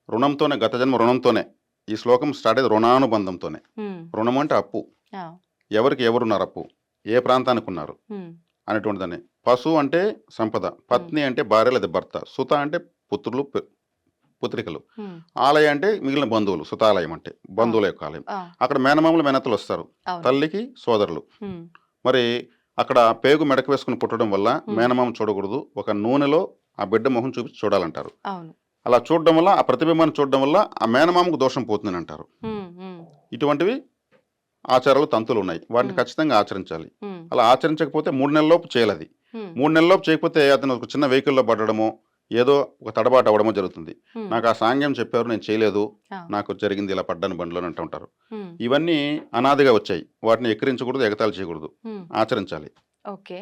రుణంతోనే గత జన్మ రుణంతోనే. ఈ శ్లోకం స్టార్ట్ అయ్యేది రుణానుబంధంతోనే. హ్మ్. రుణం అంటే అప్పు. ఆ! ఎవరికి ఎవరున్నారు అప్పు? ఏ ప్రాంతానికి ఉన్నారు? హ్మ్. అనేటువంటిదని. పశు అంటే సంపద. హ్మ్. పత్ని అంటే భార్య లేదా భర్త. సుత అంటే పుత్రులు, పుత్రికలు. హ్మ్. ఆలయ అంటే మిగిలిన బంధువులు. సుతాలయం అంటే ఆ! బంధువుల యొక్క ఆలయం. ఆ! అక్కడ మేనమామలు, మేనత్తలు వస్తారు. అవును. తల్లికి సోదరులు. హ్మ్. మరి అక్కడ పేగు మెడకు వేసుకుని పుట్టడం వల్ల హ్మ్. మేనమామ చూడకూడదు. ఒక నూనెలో ఆ బిడ్డ మొహం చూపించి చూడాలంటారు. అవును. అలా చూడడం వల్ల ఆ ప్రతిబింబాన్ని చూడడం వల్ల ఆ మేనమామకు దోషం పోతుందని అంటారు. హ్మ్. హ్మ్. ఇటువంటివి ఆచారాలు, తంతులు ఉన్నాయి. వాటిని హ్మ్. ఖచ్చితంగా ఆచరించాలి. హ్మ్. అలా ఆచరించకపోతే 3 నెలల్లోపు చేయాలది. హ్మ్. 3 నెలల్లోపు చేయకపోతే అతను ఒక చిన్న వెహికల్‌లో పడడమో, ఏదో ఒక తడబాటు అవ్వడమో జరుగుతుంది. హ్మ్. నాకు ఆ సాంగ్యం చెప్పారు నేను చేయలేదు. ఆ! నాకు జరిగింది ఇలా పడ్డాను బండిలోని అంటూ ఉంటారు. హ్మ్. ఇవన్నీ అనాదిగా వచ్చాయి. వాటిని ఎక్కిరించకూడదు, ఎగతాళి చేయకూడదు. హ్మ్. ఆచరించాలి. ఓకే.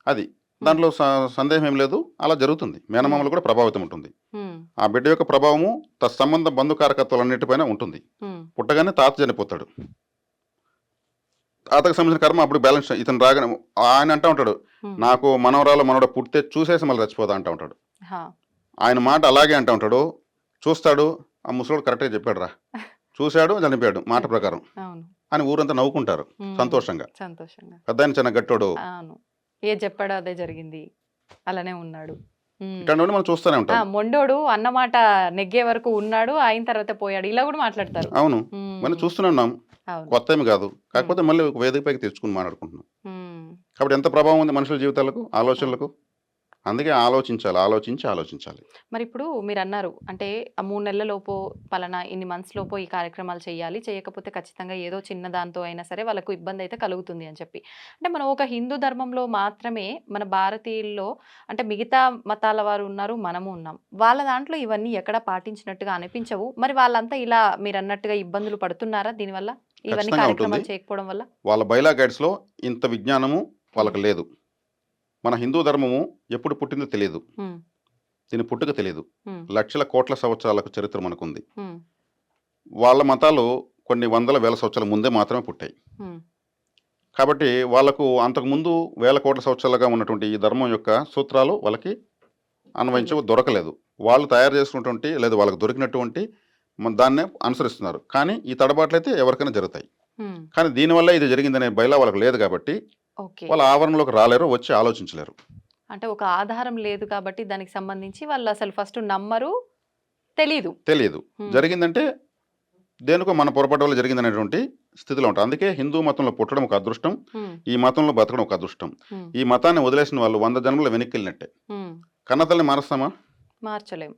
అది. హ్మ్. దాంట్లో సందేహం ఏం లేదు. అలా జరుగుతుంది. హ్మ్. మేనమామలు కూడా ప్రభావితం ఉంటుంది. హ్మ్. ఆ బిడ్డ యొక్క ప్రభావము తత్సంబంధ బంధుకారకత్వాలన్నిటిపైన ఉంటుంది. హ్మ్. పుట్టగానే తాత చనిపోతాడు. తాతకు సంబంధించిన కర్మ అప్పుడు బ్యాలెన్స్ ఇతను రాగానే ఆయన అంటా ఉంటాడు. హ్మ్. నాకు మనవరాలు, మనవడు పుడితే చూసేసి మళ్ళీ చచ్చిపోతా అంటా ఉంటాడు. హా! ఆయన మాట అలాగే అంటా ఉంటాడు. చూస్తాడు. ఆ ముసలోడు కరెక్ట్‌గా చెప్పాడురా. చూసాడు, చనిపోయాడు మాట చనిపోయాడు. ప్రకారం. అవును. అని ఊరంతా నవ్వుకుంటారు హ్మ్. సంతోషంగా. సంతోషంగా. పెద్దాయన చిన్న గట్టోడు. అవును. ఏది చెప్పాడో అదే జరిగింది. అలానే ఉన్నాడు. హ్మ్. ఇట్లాంటివన్నీ మనం చూస్తూనే ఆ! ఉంటాం. మొండోడు అన్నమాట నెగ్గే వరకు ఉన్నాడు. అయిన తర్వాత పోయాడు. ఇలా గూడా మాట్లాడతారు. అవును. మనం హ్మ్. చూస్తూనే ఉన్నాం. అవును. కొత్తేమి కాదు. హ్మ్. కాకపోతే మళ్ళీ ఒక వేదిక పైకి తెచ్చుకొని మాట్లాడుకుంటున్నాం. హ్మ్. కాబట్టి ఎంత ప్రభావం ఉంది మనుషుల జీవితాలకు, అవును. ఆలోచనలకు. అందుకే ఆలోచించాలి. ఆలోచించి ఆలోచించాలి. మరిప్పుడు మీరన్నారు. అంటే ఆ 3 నెలలలోపో పలానా ఇన్ని మంత్స్ లోపో ఈ కార్యక్రమాలు చేయాలి. చేయకపోతే ఖచ్చితంగా ఏదో చిన్న దాంతో అయినా సరే వాళ్ళకు ఇబ్బందయితే కలుగుతుంది అని చెప్పి. అంటే మనం ఒక హిందూ ధర్మంలో మాత్రమే మన భారతీయుల్లో అంటే మిగతా మతాల వారు ఉన్నారు. మనము ఉన్నాం. వాళ్ళ దాంట్లో ఇవన్నీ ఎక్కడ పాటించినట్టుగా అనిపించవు. మరి వాళ్ళంతా ఇలా మీరన్నట్టుగా ఇబ్బందులు పడుతున్నారా దీనివల్ల? ఇవన్నీ ఖచ్చితంగా ఉంటుంది. కార్యక్రమాలు చేయకపోవడం వల్ల? వాళ్ళ బైలా గైడ్స్లో ఇంత విజ్ఞానము వాళ్ళకి లేదు. మన హిందూ ధర్మము ఎప్పుడు పుట్టిందో తెలియదు, ఉమ్, దీని పుట్టుక తెలియదు. ఉమ్, లక్షల కోట్ల సంవత్సరాలకు చరిత్ర మనకుంది. ఉమ్, వాళ్ళ మతాలు కొన్ని వందల వేల సంవత్సరాల ముందే మాత్రమే పుట్టాయి. ఉమ్, కాబట్టి వాళ్ళకు అంతకుముందు వేల కోట్ల సంవత్సరాలుగా ఉన్నటువంటి ఈ ధర్మం యొక్క సూత్రాలు వాళ్ళకి అన్వయించ తెలియదు. దొరకలేదు. వాళ్ళు తయారు చేసుకున్నటువంటి లేదా వాళ్ళకి దొరికినటువంటి దాన్నే అనుసరిస్తున్నారు. కానీ ఈ తడబాట్లు అయితే ఎవరికైనా జరుగుతాయి. ఉమ్, కానీ దీనివల్ల ఇది జరిగిందనే బయలా వాళ్ళకి లేదు కాబట్టి ఓకే. వాళ్ళ ఆవరణలోకి రాలేరు, వచ్చి ఆలోచించలేరు. అంటే ఒక ఆధారం లేదు కాబట్టి దానికి సంబంధించి వాళ్ళు అసలు ఫస్ట్ నమ్మరు, తెలీదు. తెలియదు. ఉమ్, జరిగిందంటే దేనికో మన పొరపాటు వల్ల జరిగిందనేటువంటి స్థితిలో ఉంటారు. అందుకే హిందూ మతంలో పుట్టడం ఒక అదృష్టం, ఉమ్, ఈ మతంలో బతకడం ఒక అదృష్టం. ఉమ్, ఈ మతాన్ని వదిలేసిన వాళ్ళు 100 జన్మలు వెనక్కి వెళ్ళినట్టే. ఉమ్, కన్నతల్ని మారుస్తామా? మార్చలేం.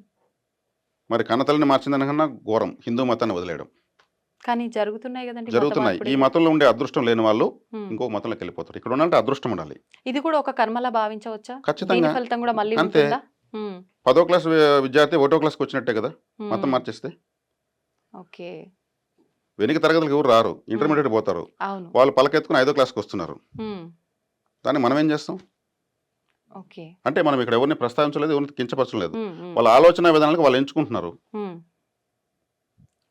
మరి కన్నతల్ని మార్చిందనకన్నా ఘోరం హిందూ మతాన్ని వదిలేయడం. కానీ జరుగుతున్నాయి కదండి మత జరుగుతున్నాయి. ఈ మార్పిడి. మతంలో ఉండే అదృష్టం లేని వాళ్ళు ఉమ్, ఇంకొక మతంలోకి వెళ్ళిపోతారు. ఇక్కడ ఉండాలంటే అదృష్టం ఉండాలి. ఇది కూడా ఒక కర్మలా భావించవచ్చా? దీని ఖచ్చితంగా. ఫలితం కూడా మళ్ళీ అంతే. ఉంటుందా? ఉమ్, 10వ క్లాస్ విద్యార్థి 1వ క్లాస్కి వచ్చినట్టే కదా మతం ఉమ్, మార్చేస్తే. ఓకే. వెనుక తరగతులకు ఎవరు రారు, ఇంటర్మీడియట్ పోతారు. అవును. వాళ్ళు పలకెత్తుకుని 5వ క్లాస్కి వస్తున్నారు. ఉమ్, దాన్ని మనం ఏం చేస్తాం? ఓకే. అంటే మనం ఇక్కడ ఎవరిని ప్రస్తావించలేదు, ఎవరిని కించపరచలేదు. ఉమ్, ఉమ్, వాళ్ళ ఆలోచన విధానాలకు వాళ్ళు ఎంచుకుంటున్నారు, ఉమ్,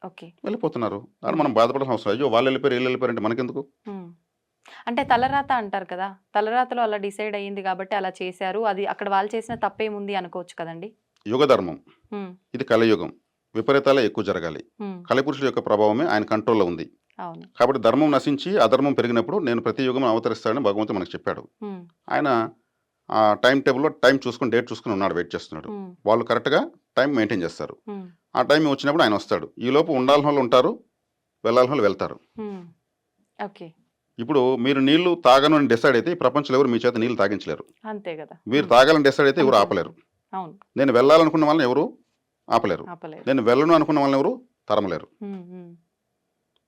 ఓకే. వెళ్ళిపోతున్నారు. అని మనం బాధపడాల్సిన అవసరం. అయ్యో వాళ్ళు వెళ్ళిపోయారు, వీళ్ళు వెళ్ళిపోయారు అంటే మనకెందుకు? ఉమ్. అంటే తలరాత అంటారు కదా, తలరాతలో అలా డిసైడ్ అయ్యింది కాబట్టి అలా చేశారు, అది అక్కడ వాళ్ళు చేసిన తప్పేముంది అనుకోవచ్చు కదండి. యుగ ధర్మం ఉమ్, ఇది, కలియుగం. విపరీతాలే ఎక్కువ జరగాలి. ఉమ్, కలిపురుషుల యొక్క ప్రభావమే ఆయన కంట్రోల్లో ఉంది. అవును. కాబట్టి ధర్మం నశించి అధర్మం పెరిగినప్పుడు నేను ప్రతి యుగం అవతరిస్తానని భగవంతుడు మనకు చెప్పాడు. ఉమ్, ఆయన ఆ టైం టేబుల్లో టైం చూసుకుని, డేట్ చూసుకుని ఉన్నాడు, వెయిట్ చేస్తున్నాడు. ఉమ్, వాళ్ళు కరెక్ట్గా టైం మెయింటైన్ చేస్తారు. ఉమ్, ఆ టైం వచ్చినప్పుడు ఆయన వస్తాడు. ఈలోపు ఉండాల్సిన వాళ్ళు ఉంటారు, వెళ్ళాల్సిన వాళ్ళు వెళ్తారు. ఉమ్, ఓకే. ఇప్పుడు మీరు నీళ్లు తాగను అని డిసైడ్ అయితే ఈ ప్రపంచంలో ఎవరు మీ చేత నీళ్లు తాగించలేరు. అంతే కదా. మీరు ఉమ్, తాగాలని డిసైడ్ అయితే ఎవరు ఆపలేరు. అవును. నేను వెళ్ళాలనుకున్న వాళ్ళని ఎవరు ఆపలేరు. ఆపలేదు. నేను వెళ్ళను అనుకున్న వాళ్ళని ఎవరు తరమలేరు. ఉమ్, ఉమ్,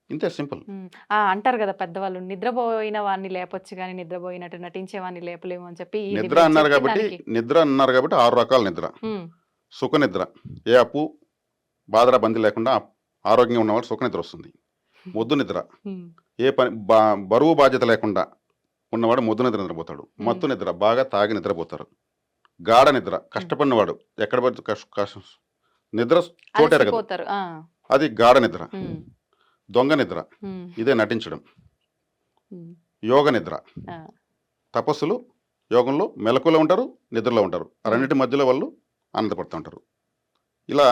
ఇంతే, సింపుల్. ఉమ్. అంటారు కదా పెద్దవాళ్ళు, నిద్రపోయిన వాడిని లేపొచ్చు కానీ నిద్రపోయినట్టు నటించే వాడిని లేపలేము అని చెప్పి ఇది నిద్ర మీరు అన్నారు చెప్పిన కాబట్టి దానికి. నిద్ర అన్నారు కాబట్టి 6 రకాల నిద్ర. ఉమ్, సుఖ నిద్ర, ఏ అప్పు బాధర బంది లేకుండా ఆరోగ్యంగా ఉన్నవాళ్ళు సుఖ నిద్ర వస్తుంది. మొద్దు నిద్ర, ఉమ్, ఏ పని బరువు బాధ్యత లేకుండా ఉన్నవాడు మొద్దు నిద్ర నిద్రపోతాడు. మత్తు నిద్ర, బాగా తాగి నిద్రపోతారు. గాఢ నిద్ర, కష్టపడినవాడు ఎక్కడ పడితే నిద్ర చోటెరగదు, అలసిపోతారు. అది గాఢ నిద్ర. ఉమ్, దొంగ నిద్ర, ఉమ్, ఇదే నటించడం. ఉమ్, యోగ నిద్ర, ఆ, తపస్సులు యోగంలో మెలకులో ఉంటారు, నిద్రలో ఉంటారు. ఆ రెండింటి మధ్యలో వాళ్ళు ఆనందపడుతూ ఉంటారు. ఇలా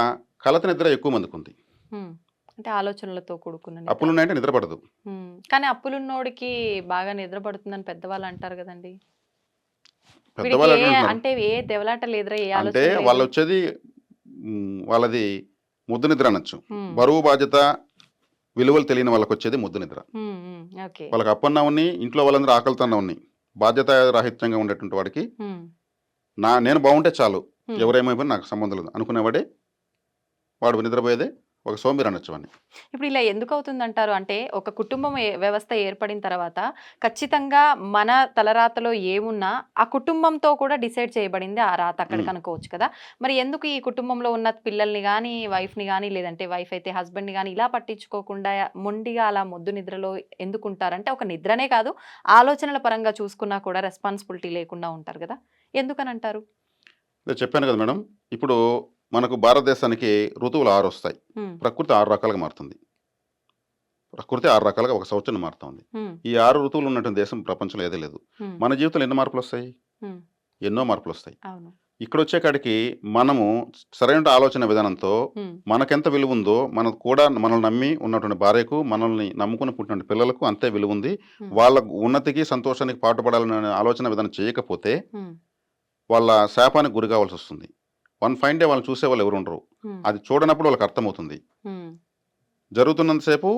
కలత నిద్ర ఎక్కువ మందికి ఉంది. ఉమ్. అంటే ఆలోచనలతో కూడుకున్న నిద్ర. అప్పులున్నాయంటే నిద్ర పడదు. ఉమ్, కానీ అప్పులున్నోడికి బాగా నిద్ర పడుతుందని పెద్దవాళ్ళు అంటారు కదండి. వీడికి పెద్దవాళ్ళు ఏ అంటున్నారు. అంటే ఏ దెవలాట లేదురా, ఏ అంటే ఆలోచన వాళ్ళు లేదు. వచ్చేది వాళ్ళది ముద్దు నిద్ర అనొచ్చు. ఉమ్, బరువు బాధ్యత విలువలు తెలియని వాళ్ళకి వచ్చేది ముద్దు నిద్ర. ఉమ్, ఉమ్, ఓకే. వాళ్ళకి అప్పన్నా ఉన్ని, ఇంట్లో వాళ్ళందరూ ఆకలితోనే ఉన్ని, బాధ్యత రాహిత్యంగా ఉండేటువంటి వాడికి ఉమ్, నేను బాగుంటే చాలు, ఉమ్. ఎవరేమైపోయినా నాకు సంబంధం లేదు అనుకునేవాడే వాడు నిద్రపోయేదే ఒక సోంబేరి అనొచ్చు వాడిని. ఇప్పుడు ఇలా ఎందుకు అవుతుందంటారు? అంటే ఒక కుటుంబం వ్యవస్థ ఏర్పడిన తర్వాత ఖచ్చితంగా మన తలరాతలో ఏమున్నా ఆ కుటుంబంతో కూడా డిసైడ్ చేయబడింది ఆ రాత అక్కడికి ఉమ్. అనుకోవచ్చు కదా. మరి ఎందుకు ఈ కుటుంబంలో ఉన్న పిల్లల్ని కానీ వైఫ్ని కానీ లేదంటే వైఫ్ అయితే హస్బెండ్ని కానీ ఇలా పట్టించుకోకుండా మొండిగా అలా మొద్దు నిద్రలో ఎందుకు ఉంటారంటే, ఒక నిద్రనే కాదు ఆలోచనల పరంగా చూసుకున్నా కూడా రెస్పాన్సిబిలిటీ లేకుండా ఉంటారు కదా, ఎందుకని అంటారు? నేను చెప్పాను కదా మేడం, ఇప్పుడు మనకు భారతదేశానికి ఋతువులు 6 వస్తాయి. ఉమ్, ప్రకృతి 6 రకాలుగా మారుతుంది. ప్రకృతి 6 రకాలుగా ఒక సంవత్సరం మారుతుంది. ఉమ్, ఈ 6 ఋతువులు ఉన్నటువంటి దేశం ప్రపంచంలో ఏదే లేదు. ఉమ్, మన జీవితంలో ఎన్ని మార్పులు వస్తాయి? ఉమ్, ఎన్నో మార్పులు వస్తాయి. అవును. ఇక్కడ వచ్చే కాడికి మనము సరైన ఆలోచన విధానంతో ఉమ్, మనకెంత విలువ ఉందో మనకు కూడా మనల్ని నమ్మి ఉన్నటువంటి భార్యకు, మనల్ని నమ్ముకుని పుట్టిన పిల్లలకు అంతే విలువ ఉంది. ఉమ్, వాళ్ళ ఉన్నతికి సంతోషానికి పాటుపడాలనే ఆలోచన విధానం చేయకపోతే ఉమ్, వాళ్ళ శాపానికి గురి కావాల్సి వస్తుంది. వన్ ఫైన్ డే వాళ్ళని చూసే వాళ్ళు ఎవరు ఉండరు. ఉమ్, అది చూడనప్పుడు వాళ్ళకి అర్థమవుతుంది. ఉమ్, జరుగుతున్నంతసేపు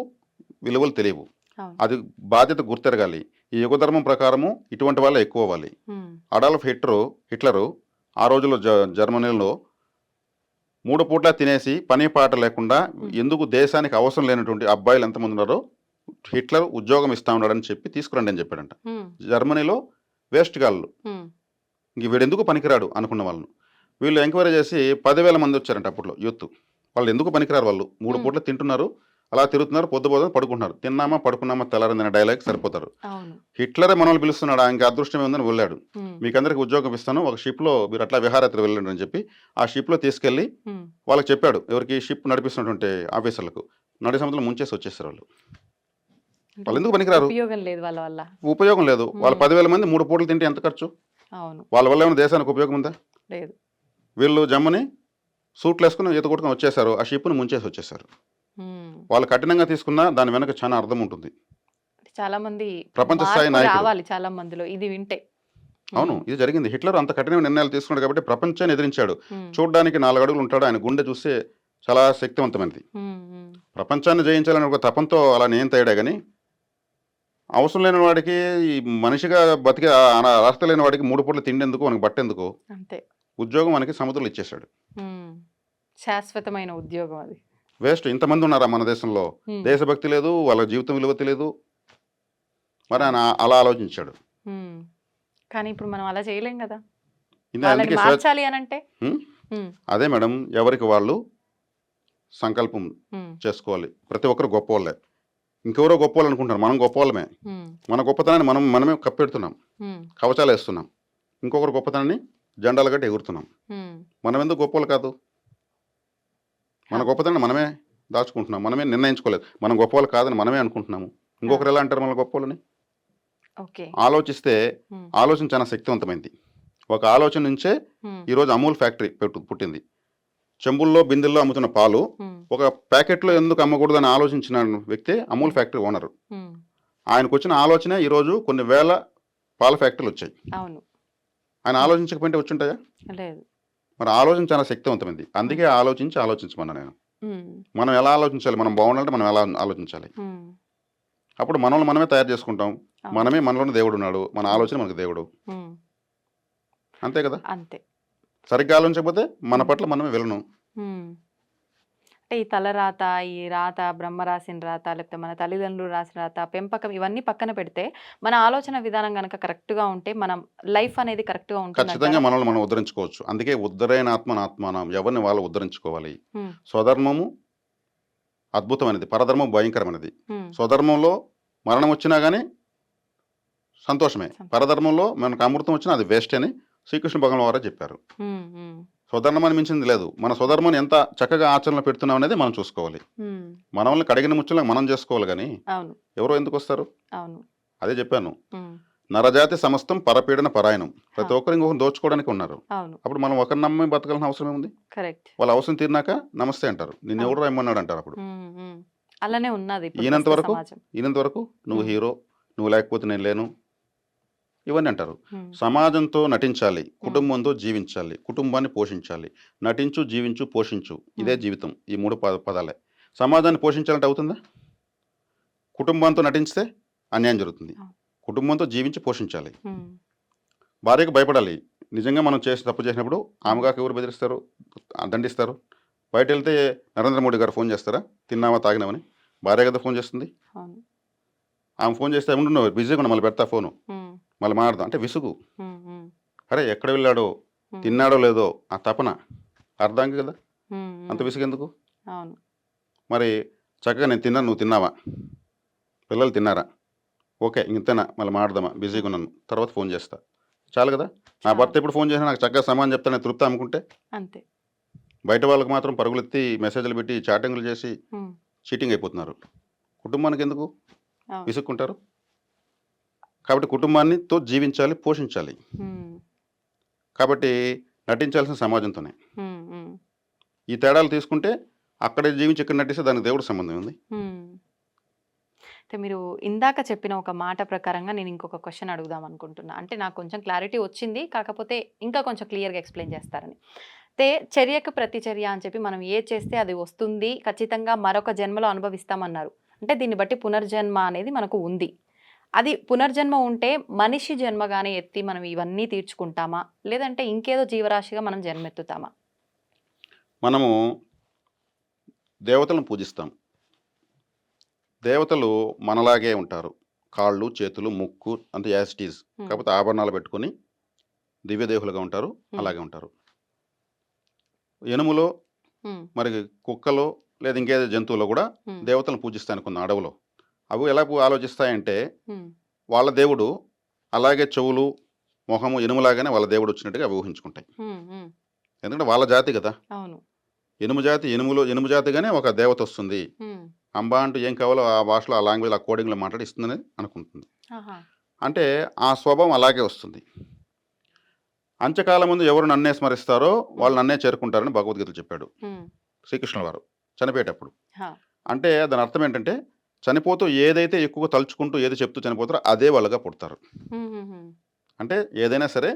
విలువలు తెలియవు. అవును. అది బాధ్యత గుర్తెరగాలి. ఈ యుగధర్మం ప్రకారము ఇటువంటి వాళ్ళే ఎక్కువ అవ్వాలి. ఉమ్, అడాల్ఫ్ హిట్లరు ఆ రోజుల్లో జర్మనీలో 3 పూట్ల తినేసి పని పాట లేకుండా ఎందుకు దేశానికి అవసరం లేనటువంటి అబ్బాయిలు ఎంతమంది ఉన్నారో హిట్లర్ ఉద్యోగం ఇస్తా ఉన్నాడని చెప్పి తీసుకురండి అని చెప్పాడంట. ఉమ్, జర్మనీలో వేస్ట్ గాళ్ళు, ఉమ్, ఇంక వీడు ఎందుకు పనికిరాడు అనుకున్న వాళ్ళను వీళ్ళు ఎంక్వైరీ చేసి 10,000 మంది వచ్చారంట అప్పట్లో యూత్. వాళ్ళు ఎందుకు పనికిరారు, వాళ్ళు 3 పూట్ల తింటున్నారు, అలా తిరుగుతున్నారు, పొద్దుపోదు పడుకుంటున్నారు, తిన్నామా పడుకున్నామా తెల్లారిందనే డైలాగ్ సరిపోతారు. అవును. హిట్లరే మనల్ని పిలుస్తున్నాడు, ఇంకా అదృష్టం ఉందని వెళ్ళాడు, ఉమ్, మీకు అందరికి ఉద్యోగం ఇస్తాను, ఒక షిప్లో మీరు అట్లా విహారయాత్ర వెళ్ళండి అని చెప్పి ఆ షిప్లో తీసుకెళ్ళి ఉమ్. వాళ్ళకి చెప్పాడు, ఎవరికి షిప్ నడిపిస్తున్నటువంటి ఆఫీసర్లకు. నడి సముద్రంలో ముంచేసి వచ్చేస్తారు వాళ్ళు. అంటే వాళ్ళు ఎందుకు పనికిరారు? ఉపయోగం లేదు వాళ్ళ వల్ల. ఉపయోగం లేదు. వాళ్ళు ఉమ్, 10,000 మంది 3 పూటలు తింటే ఎంత ఖర్చు? అవును. వాళ్ళ వల్ల ఏమైనా దేశానికి ఉపయోగం ఉందా? లేదు. వీళ్ళు జమ్మని సూట్లు వేసుకుని ఈత కొట్టుకొని వచ్చేసారు, ఆ షిప్ను ముంచేసి వచ్చేసారు. ఉమ్. వాళ్ళు కఠినంగా తీసుకున్నా దాని వెనక చాలా అర్థం ఉంటుంది. చాలా మంది ప్రపంచ స్థాయి మార్పు నాయకుడు. రావాలి చాలా మందిలో ఇది వింటే. అవును, ఇది జరిగింది. హిట్లర్ అంత కఠినమైన నిర్ణయాలు తీసుకున్నాడు కాబట్టి ప్రపంచాన్ని ఎదిరించాడు. ఉమ్, చూడడానికి 4 అడుగులు ఉంటాడు, ఆయన గుండె చూస్తే చాలా శక్తివంతమైనది. ఉమ్, ఉమ్, ప్రపంచాన్ని జయించాలని ఒక తపంతో అలా నియంతయ్యాడే కానీ అవసరం లేని వాడికి, ఈ మనిషిగా బతికే అర్హత లేని వాడికి 3 పూటలు తిండేందుకు, మనకు బట్టేందుకు, అంతే. ఉద్యోగం మనకి సముద్రంలో ఇచ్చేశాడు. ఉమ్, శాశ్వతమైన ఉద్యోగం అది. వేస్ట్. ఇంతమంది ఉన్నారా మన దేశంలో? ఉమ్, దేశభక్తి లేదు, వాళ్ళ జీవితం విలువ తెలియదు. మరి ఆయన అలా ఆలోచించాడు. ఉమ్. కానీ ఇప్పుడు మనం అలా చేయలేం కదా, ఇది వాళ్ళని అందుకే మార్చాలి అని అంటే. ఉం? ఉమ్, అదే మేడం, ఎవరికి వాళ్ళు సంకల్పం ఉమ్, చేసుకోవాలి. ప్రతి ఒక్కరు గొప్పవాళ్ళే, ఇంకెవరో గొప్పవాళ్ళు అనుకుంటారు, మనం గొప్పవాళ్ళమే. ఉమ్, మన గొప్పతనాన్ని మనమే కప్పెడుతున్నాం, ఉమ్, కవచాలు వేస్తున్నాం, ఇంకొకరు గొప్పతనాన్ని జెండాలు గట్టి ఎగురుతున్నాం. ఉమ్. మనం ఎందుకు గొప్పవాళ్ళు కాదు? మన హా. గొప్పతనాన్ని మనమే దాచుకుంటున్నాం, మనమే నిర్ణయించుకోలేదు, మనం గొప్పవాళ్ళు కాదని మనమే అనుకుంటున్నాము. ఇంకొకరు ఎలా అంటారు మన గొప్పవాళ్ళని? ఓకే. ఆలోచిస్తే ఉమ్, ఆలోచన చాలా శక్తివంతమైంది. ఒక ఆలోచన నుంచే ఉమ్, ఈరోజు అమూల్ ఫ్యాక్టరీ పుట్టింది. చెంబుల్లో బిందెల్లో అమ్ముతున్న పాలు ఉమ్, ఒక ప్యాకెట్లో ఎందుకు అమ్మకూడదని ఆలోచించిన వ్యక్తి అమూల్ ఫ్యాక్టరీ ఓనరు. ఉమ్. ఆయనకు వచ్చిన ఆలోచన ఈరోజు కొన్ని వేల పాల ఫ్యాక్టరీలు వచ్చాయి. అవును. ఆయన ఆలోచించకపోతే వచ్చుంటాయా? లేదు. మరి ఆలోచన చాలా శక్తివంతమైంది. అందుకే ఆలోచించమన్నా నేను. ఉమ్, మనం ఎలా ఆలోచించాలి, మనం బాగుండాలంటే మనం ఎలా ఆలోచించాలి, ఉమ్. అప్పుడు మనల్ని మనమే తయారు చేసుకుంటాం. అవును. మనమే మనలోనే దేవుడు ఉన్నాడు, మన ఆలోచన మనకు దేవుడు. ఉమ్, అంతే కదా? అంతే. సరిగ్గా ఆలోచించకపోతే మన పట్ల మనమే విలను. ఉమ్. అంటే ఈ తలరాత, ఈ రాత, బ్రహ్మ రాసిన రాత, లేకపోతే మన తల్లిదండ్రులు రాసిన రాత, పెంపకం ఇవన్నీ పక్కన పెడితే మన ఆలోచన విధానం గనక కరెక్ట్‌గా ఉంటే మనం లైఫ్ అనేది కరెక్ట్‌గా ఖచ్చితంగా ఉంటుందంటారా? మనల్ని మనం ఉద్ధరించుకోవచ్చు. అందుకే ఉద్ధరేణాత్మనాత్మానం, ఎవరిని వాళ్ళు ఉద్ధరించుకోవాలి. హ్మ్. స్వధర్మము అద్భుతమైనది, పరధర్మం భయంకరమైనది. హ్మ్. స్వధర్మంలో మరణం వచ్చినా కానీ సంతోషమే, సంతోషం. పరధర్మంలో మనకు అమృతం వచ్చినా అది వేస్ట్ అని శ్రీకృష్ణ భగవాన్ వారే చెప్పారు. హ్మ్. హ్మ్. స్వధర్మాన్ని మించింది లేదు. మన స్వధర్మాన్ని ఎంత చక్కగా ఆచరణలో పెడుతున్నాం అనేది మనం చూసుకోవాలి. హ్మ్. మనల్ని కడిగిన ముచ్చులా మనం చేసుకోవాలి కానీ అవును. ఎవరో ఎందుకు వస్తారు? అవును. అదే చెప్పాను, హ్మ్. నరజాతి సమస్తం పరపీడన పరాయణం. ప్రతి హా. ఒక్కరు ఇంకొకరు దోచుకోవడానికి ఉన్నారు. అవును. అప్పుడు మనం ఒకరిని నమ్మి బతకాల్సిన అవసరం ఏముంది? కరెక్ట్. వాళ్ళ అవసరం తీరినాక నమస్తే అంటారు, నిన్ను అవును. ఎవరు రమ్మన్నాడు అంటారు. అప్పుడు హ్మ్. హ్మ్. అలానే ఉన్నది ఇప్పుడు ఈయనంత ప్రస్తుత వరకు సమాజం. ఈయనంత వరకు నువ్వు హ్మ్. హీరో, నువ్వు లేకపోతే నేను లేను, ఇవన్నీ అంటారు. హ్మ్. సమాజంతో నటించాలి, హ్మ్. కుటుంబంతో జీవించాలి, కుటుంబాన్ని పోషించాలి. నటించు, జీవించు, పోషించు, ఇదే హ్మ్. జీవితం. ఈ 3 పదాలే. సమాజాన్ని పోషించాలంటే అవుతుందా? కుటుంబంతో నటించితే అన్యాయం జరుగుతుంది. అవును. కుటుంబంతో జీవించి పోషించాలి. హ్మ్. భార్యకు భయపడాలి. నిజంగా మనం తప్పు చేసినప్పుడు హ్మ్. ఆమెగాకు ఎవరు బెదిరిస్తారు, దండిస్తారు? బయట వెళ్తే నరేంద్ర మోడీ గారు ఫోన్ చేస్తారా తిన్నావా తాగినామని? భార్య కదా ఫోన్ చేస్తుంది. అవును. ఆమె ఫోన్ చేస్తే ఉండు, బిజీగా ఉన్నా, మళ్ళీ పెడతా ఫోను, హ్మ్. మళ్ళీ మాట్లాడదాం అంటే విసుగు. హ్మ్. హ్మ్. అరే ఎక్కడ వెళ్ళాడో, హ్మ్. తిన్నాడో లేదో ఆ తపన అర్థంకి కదా, హ్మ్. అంత హ్మ్. విసుగు ఎందుకు? అవును. మరి చక్కగా నేను తిన్నాను, నువ్వు తిన్నావా, పిల్లలు తిన్నారా, ఓకే ఇంతేనా, మళ్ళీ మాట్లాడదామా, బిజీగా ఉన్నాను, తర్వాత ఫోన్ చేస్తా, చాలు కదా. నా చాలు. భర్త ఎప్పుడు ఫోన్ చేసినా నాకు చక్కగా సమాధానం చెప్తాను తృప్తి అమ్ముకుంటే, అంతే. బయట వాళ్ళకి మాత్రం పరుగులెత్తి మెసేజ్లు పెట్టి చాటింగ్లు చేసి హ్మ్. చీటింగ్ అయిపోతున్నారు. కుటుంబానికి ఎందుకు అవును. విసుక్కుంటారు? కాబట్టి కుటుంబాన్నితో జీవించాలి, పోషించాలి. హ్మ్. కాబట్టి నటించాల్సిన సమాజంతోనే. హ్మ్. హ్మ్. ఈ తేడాలు తీసుకుంటే అక్కడే జీవించి ఇక్కడ నటిస్తే దానికి దేవుడికి సంబంధం ఉంది. హ్మ్. అయితే మీరు ఇందాక చెప్పిన ఒక మాట ప్రకారంగా నేను ఇంకొక క్వెషన్ అడుగుదాం అనుకుంటున్నా. అంటే నాకు కొంచెం క్లారిటీ వచ్చింది. కాకపోతే ఇంకా కొంచెం క్లియర్‌గా ఎక్స్‌ప్లెయిన్ చేస్తారని. అయితే చర్యకు ప్రతిచర్య అని చెప్పి మనం ఏది చేస్తే అది వస్తుంది. ఖచ్చితంగా మరొక జన్మలో అనుభవిస్తామన్నారు. అంటే దీన్ని బట్టి పునర్జన్మ అనేది మనకు ఉంది. అది పునర్జన్మ ఉంటే మనిషి జన్మగానే ఎత్తి మనం ఇవన్నీ తీర్చుకుంటామా? లేదంటే ఇంకేదో జీవరాశిగా మనం జన్మెత్తుతామా? మనము దేవతలను పూజిస్తాం. దేవతలు మనలాగే ఉంటారు. కాళ్ళు, చేతులు, ముక్కు అంత యాజ్ ఇట్ ఈజ్. హ్మ్. కాకపోతే ఆభరణాలు పెట్టుకొని దివ్యదేహులుగా ఉంటారు. హ్మ్. అలాగే ఉంటారు. ఎనుములో హ్మ్. మరి కుక్కలో లేదా ఇంకేదో జంతువులో కూడా ఉమ్, దేవతలను పూజిస్తాయి అనుకున్న అడవులో. అవి ఎలా ఆలోచిస్తాయంటే ఉమ్, వాళ్ళ దేవుడు అలాగే చెవులు మొహము ఇనుములాగానే వాళ్ళ దేవుడు వచ్చినట్టుగా అవి ఊహించుకుంటాయి. ఉమ్, ఉమ్, ఎందుకంటే వాళ్ళ జాతి కదా, అవును. ఎనుము జాతి, ఎనుము జాతిగానే ఒక దేవత వస్తుంది. ఉమ్, అంబా అంటూ ఏం కావాలో ఆ భాషలో, ఆ లాంగ్వేజ్, ఆ కోడింగ్లో మాట్లాడి ఇస్తుందని అనుకుంటుంది. ఆహా, అంటే ఆ స్వభావం అలాగే వస్తుంది. అంత్యకాలం ముందు ఎవరు నన్నే స్మరిస్తారో వాళ్ళు నన్నే చేరుకుంటారని భగవద్గీతలో చెప్పాడు ఉమ్, శ్రీకృష్ణుల వారు చనిపోయేటప్పుడు. హా, అంటే దాని అర్థం ఏంటంటే చనిపోతూ ఏదైతే ఎక్కువ తలుచుకుంటూ ఏది చెప్తూ చనిపోతారో అదే వాళ్ళగా పుడతారు. ఉమ్, ఉమ్, ఉమ్, అంటే ఏదైనా సరే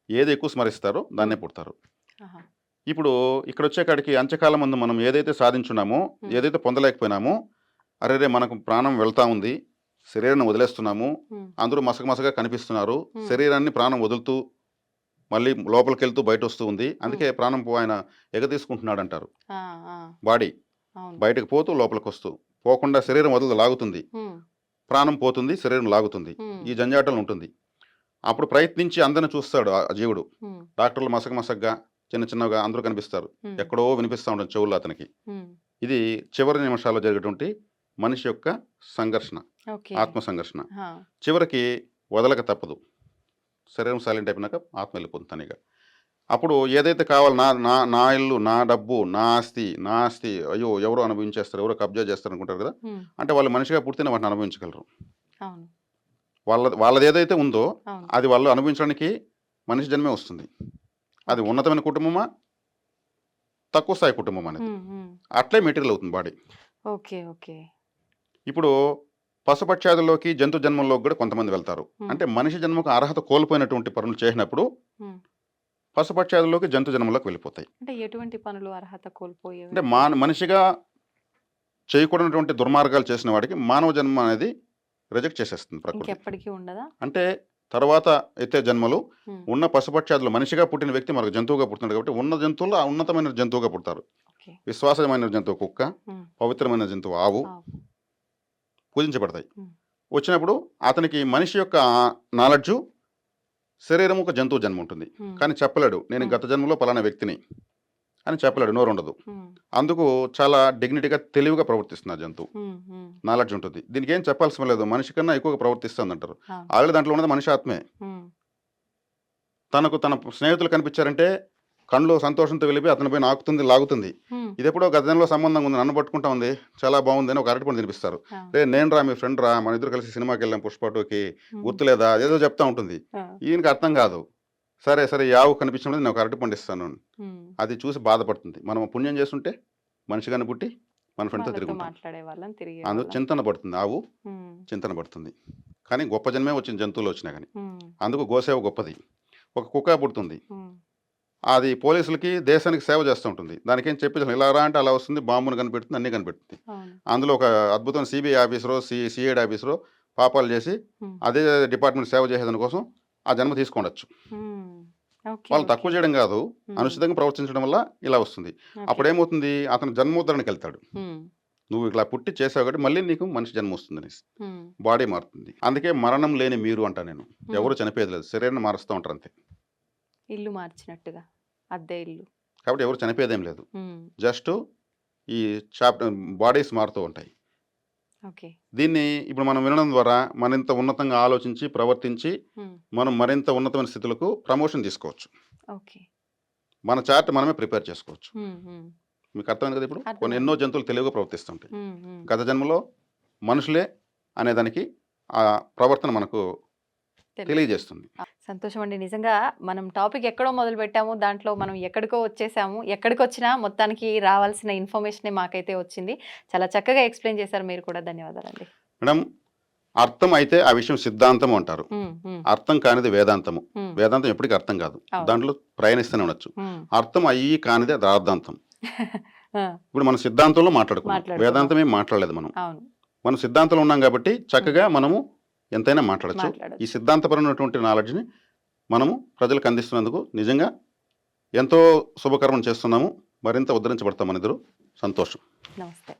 ఏది ఎక్కువ స్మరిస్తారో దాన్నే పుడతారు. ఆహా, ఇప్పుడు ఇక్కడ వచ్చేకాడికి అంత్యకాలం ముందు మనం ఏదైతే సాధించున్నామో, ఏదైతే పొందలేకపోయినామో, అరే రే మనకు ప్రాణం వెళ్తా ఉంది, శరీరాన్ని వదిలేస్తున్నాము, ఉమ్, అందరూ మసకమసగా కనిపిస్తున్నారు, ఉమ్, శరీరాన్ని ప్రాణం వదులుతూ మళ్ళీ లోపలికి వెళ్తూ బయట వస్తూ ఉంది, అందుకే ప్రాణం ఆయన ఎగతీసుకుంటున్నాడు అంటారు. ఆ, ఆ, బాడీ అవును. బయటకు పోతూ లోపలికి వస్తూ పోకుండా శరీరం వదలదు, లాగుతుంది, ఉమ్, ప్రాణం పోతుంది, శరీరం లాగుతుంది, ఉమ్, ఈ జంజాటం ఉంటుంది. అప్పుడు ప్రయత్నించి అందరిని చూస్తాడు ఆ జీవుడు. ఉమ్, డాక్టర్లు మసకమసగ్గా చిన్న చిన్నగా అందరూ కనిపిస్తారు, ఉమ్, ఎక్కడో వినిపిస్తూ ఉంటుంది చెవుల్లో అతనికి. ఉమ్, ఇది చివరి నిమిషాల్లో జరిగేటువంటి మనిషి యొక్క సంఘర్షణ, ఓకే. ఆత్మ సంఘర్షణ. హా, చివరికి వదలక తప్పదు, శరీరం సైలెంట్ అయిపోయినాక ఆత్మ వెళ్ళిపోతుంది తనిగా. అప్పుడు ఏదైతే కావాలో, నా నా నా ఇల్లు, నా డబ్బు, నా ఆస్తి అయ్యో ఎవరో అనుభవించేస్తారు, ఎవరో కబ్జా చేస్తారు అనుకుంటారు కదా. ఉమ్, అంటే వాళ్ళు మనిషిగా పుడితేనే వాటిని అనుభవించగలరు. అవును, వాళ్ళది ఏదైతే ఉందో అవును. అది వాళ్ళు అనుభవించడానికి మనిషి జన్మే వస్తుంది. అది ఓకే. ఉన్నతమైన కుటుంబమా, తక్కువ స్థాయి కుటుంబం అనేది ఉమ్, ఉమ్, అట్లే మెటీరియల్ అవుతుంది బాడీ. Okay, okay. ఇప్పుడు పశుపక్షాదుల్లోకి జంతు జన్మల్లోకి కూడా కొంతమంది వెళ్తారు. ఉమ్, అంటే మనిషి జన్మకు అర్హత కోల్పోయినటువంటి పనులు చేసినప్పుడు ఉమ్, పశుపక్షాదుల్లోకి జంతు జన్మలోకి వెళ్ళిపోతాయి. అంటే ఎటువంటి పనులు అర్హత కోల్పోయేవి? అంటే మనిషిగా చేయకూడనటువంటి దుర్మార్గాలు చేసిన వాడికి మానవ జన్మ అనేది రిజెక్ట్ చేసేస్తుంది ప్రకృతి. ఇంకెప్పటికీ ఉండదా? అంటే తర్వాత ఎత్తే జన్మలు ఉమ్, ఉన్న పశుపక్షాదులు, మనిషిగా పుట్టిన వ్యక్తి మరొక జంతువుగా పుడుతున్నాడు కాబట్టి ఉన్న జంతువులు ఆ ఉన్నతమైన జంతువుగా పుడతారు. ఓకే. విశ్వాసమైన జంతువు కుక్క, ఉమ్, పవిత్రమైన జంతువు ఆవు ఆ, పూజించబడతాయి. ఉమ్, వచ్చినప్పుడు అతనికి మనిషి యొక్క నాలెడ్జు, శరీరం ఒక జంతువు జన్మ ఉంటుంది, ఉమ్, కానీ చెప్పలేడు నేను గత జన్మలో పలానా వ్యక్తిని అని చెప్పలేడు, నోరు ఉండదు. ఉమ్, అందుకు చాలా డిగ్నిటీగా తెలివిగా ప్రవర్తిస్తుంది ఆ జంతువు, ఉమ్, ఉమ్, నాలెడ్జ్ ఉంటుంది. దీనికి ఏం చెప్పాల్సిన లేదు, మనిషి కన్నా ఎక్కువగా ప్రవర్తిస్తుంది అంటారు. అవును. ఆల్రెడీ దాంట్లో ఉన్నది మనిషి ఆత్మే. ఉమ్, తన స్నేహితులు కనిపించారంటే కళ్ళు సంతోషంతో వెళ్ళిపోయి అతని పైన ఆకుతుంది, లాగుతుంది. ఉమ్, ఇది ఎప్పుడో గత జన్మలో సంబంధం ఉంది, నన్ను పట్టుకుంటా ఉంది, చాలా బాగుంది అని ఒక అరటి పండు తినిపిస్తారు. అవును. రే నేను రా, మీ ఫ్రెండ్ రా, మన ఇద్దరు కలిసి సినిమాకి వెళ్ళాం పుష్ప 2కి, ఉమ్, గుర్తులేదా, అదేదో చెప్తా ఉంటుంది. ఆ, ఈయనకి అర్థం కాదు. సరే సరే ఈ ఆవు కనిపించినప్పుడు నేను ఒక అరటి పండు ఇస్తాను అని. ఉమ్, అది చూసి బాధపడుతుంది. మనం పుణ్యం చేస్తుంటే మనిషిగానే పుట్టి మన ఫ్రెండ్తో వాళ్ళతో తిరుగుతాం. మాట్లాడే వాళ్ళని తిరిగే అందుకు వాళ్ళం. చింతన పడుతుంది, ఆవు ఉమ్, చింతన పడుతుంది. కానీ గొప్ప జన్మే వచ్చిన జంతువులు వచ్చినా కానీ ఉమ్, అందుకు గోసేవ గొప్పది. ఒక కుక్క పుడుతుంది, ఉమ్, అది పోలీసులకి దేశానికి సేవ చేస్తూ ఉంటుంది. దానికి ఏం చెప్పేసి ఇలా రా అంటే అలా వస్తుంది, బాంబును కనిపెడుతుంది, అన్నీ కనిపెడుతుంది. అవును. అందులో ఒక అద్భుతమైన సిబిఐ ఆఫీసరో సిఐడి ఆఫీసరో పాపాలు చేసి ఉమ్, అదే డిపార్ట్మెంట్ సేవ చేసేదాని కోసం ఆ జన్మ తీసుకోవచ్చు. ఉమ్, ఓకే, వాళ్ళు ఓకే. తక్కువ చేయడం కాదు, ఉమ్, అనుచితంగా ప్రవర్తించడం వల్ల ఇలా వస్తుంది. ఓకే. అప్పుడేమవుతుంది, అతను జన్మోద్ధరణకి వెళ్తాడు. ఉమ్, నువ్వు ఇట్లా పుట్టి చేసావు కాబట్టి మళ్ళీ నీకు మనిషి జన్మ వస్తుంది అనేసి ఉమ్, బాడీ మారుతుంది. అందుకే మరణం లేని మీరు అంటా నేను. ఉమ్, ఎవరు చనిపోయేది లేదు, శరీరాన్ని మారుస్తూ ఉంటారు అంతే. ఇల్లు మార్చినట్టుగా, అద్దె ఇల్లు. కాబట్టి ఎవరు చనిపోయేదేం లేదు, ఉమ్, జస్ట్ ఈ చాప్టర్ బాడీస్ మారుతూ ఉంటాయి. ఓకే. దీన్ని ఇప్పుడు మనం వినడం ద్వారా మరింత ఉన్నతంగా ఆలోచించి ప్రవర్తించి ఉమ్, మనం మరింత ఉన్నతమైన స్థితులకు ప్రమోషన్ తీసుకోవచ్చు. ఓకే. మన చార్ట్ మనమే ప్రిపేర్ చేసుకోవచ్చు. ఉమ్, ఉమ్, మీకు అర్థమైంది కదా. ఇప్పుడు కొన్ని అర్థమైంది. ఎన్నో జంతువులు తెలివిగా ప్రవర్తిస్తుంటాయి. ఉమ్, ఉమ్, గత జన్మలో మనుషులే అనేదానికి ఆ ప్రవర్తన మనకు తెలుసు. తెలియజేస్తుంది. సంతోషం అండి. నిజంగా మనం టాపిక్ ఎక్కడో మొదలు పెట్టాము, దాంట్లో మనం ఎక్కడికో వచ్చేసాము. ఎక్కడికి వచ్చినా మొత్తానికి రావాల్సిన ఇన్ఫర్మేషనే మాకైతే వచ్చింది. చాలా చక్కగా ఎక్స్ప్లెయిన్ చేశారు మీరు కూడా. ధన్యవాదాలండి. మేడం, అర్థం అయితే ఆ విషయం సిద్ధాంతం అంటారు, ఉమ్, ఉమ్, అర్థం కానిది వేదాంతము. ఉమ్, వేదాంతం ఎప్పటికీ అర్థం కాదు, అవును. దాంట్లో ప్రయాణిస్తూనే ఉండొచ్చు. ఉమ్, అర్థం అయ్యి కానిది అది అర్థాంతం. ఆ, ఇప్పుడు మనం సిద్ధాంతంలో మాట్లాడుకున్నాం, మాట్లాడుకున్నాం. వేదాంతం ఏం మాట్లాడలేదు మనం. అవును, మనం సిద్ధాంతంలో ఉన్నాం కాబట్టి చక్కగా మనము ఎంతైనా మాట్లాడచ్చు. మాట్లాడొచ్చు. ఈ సిద్ధాంతపరమైనటువంటి నాలెడ్జ్ని మనము ప్రజలకు అందిస్తున్నందుకు నిజంగా ఎంతో శుభకర్మం చేస్తున్నాము. మరింత ఉద్ధరించబడతాం మన ఇద్దరు. సంతోషం. నమస్తే.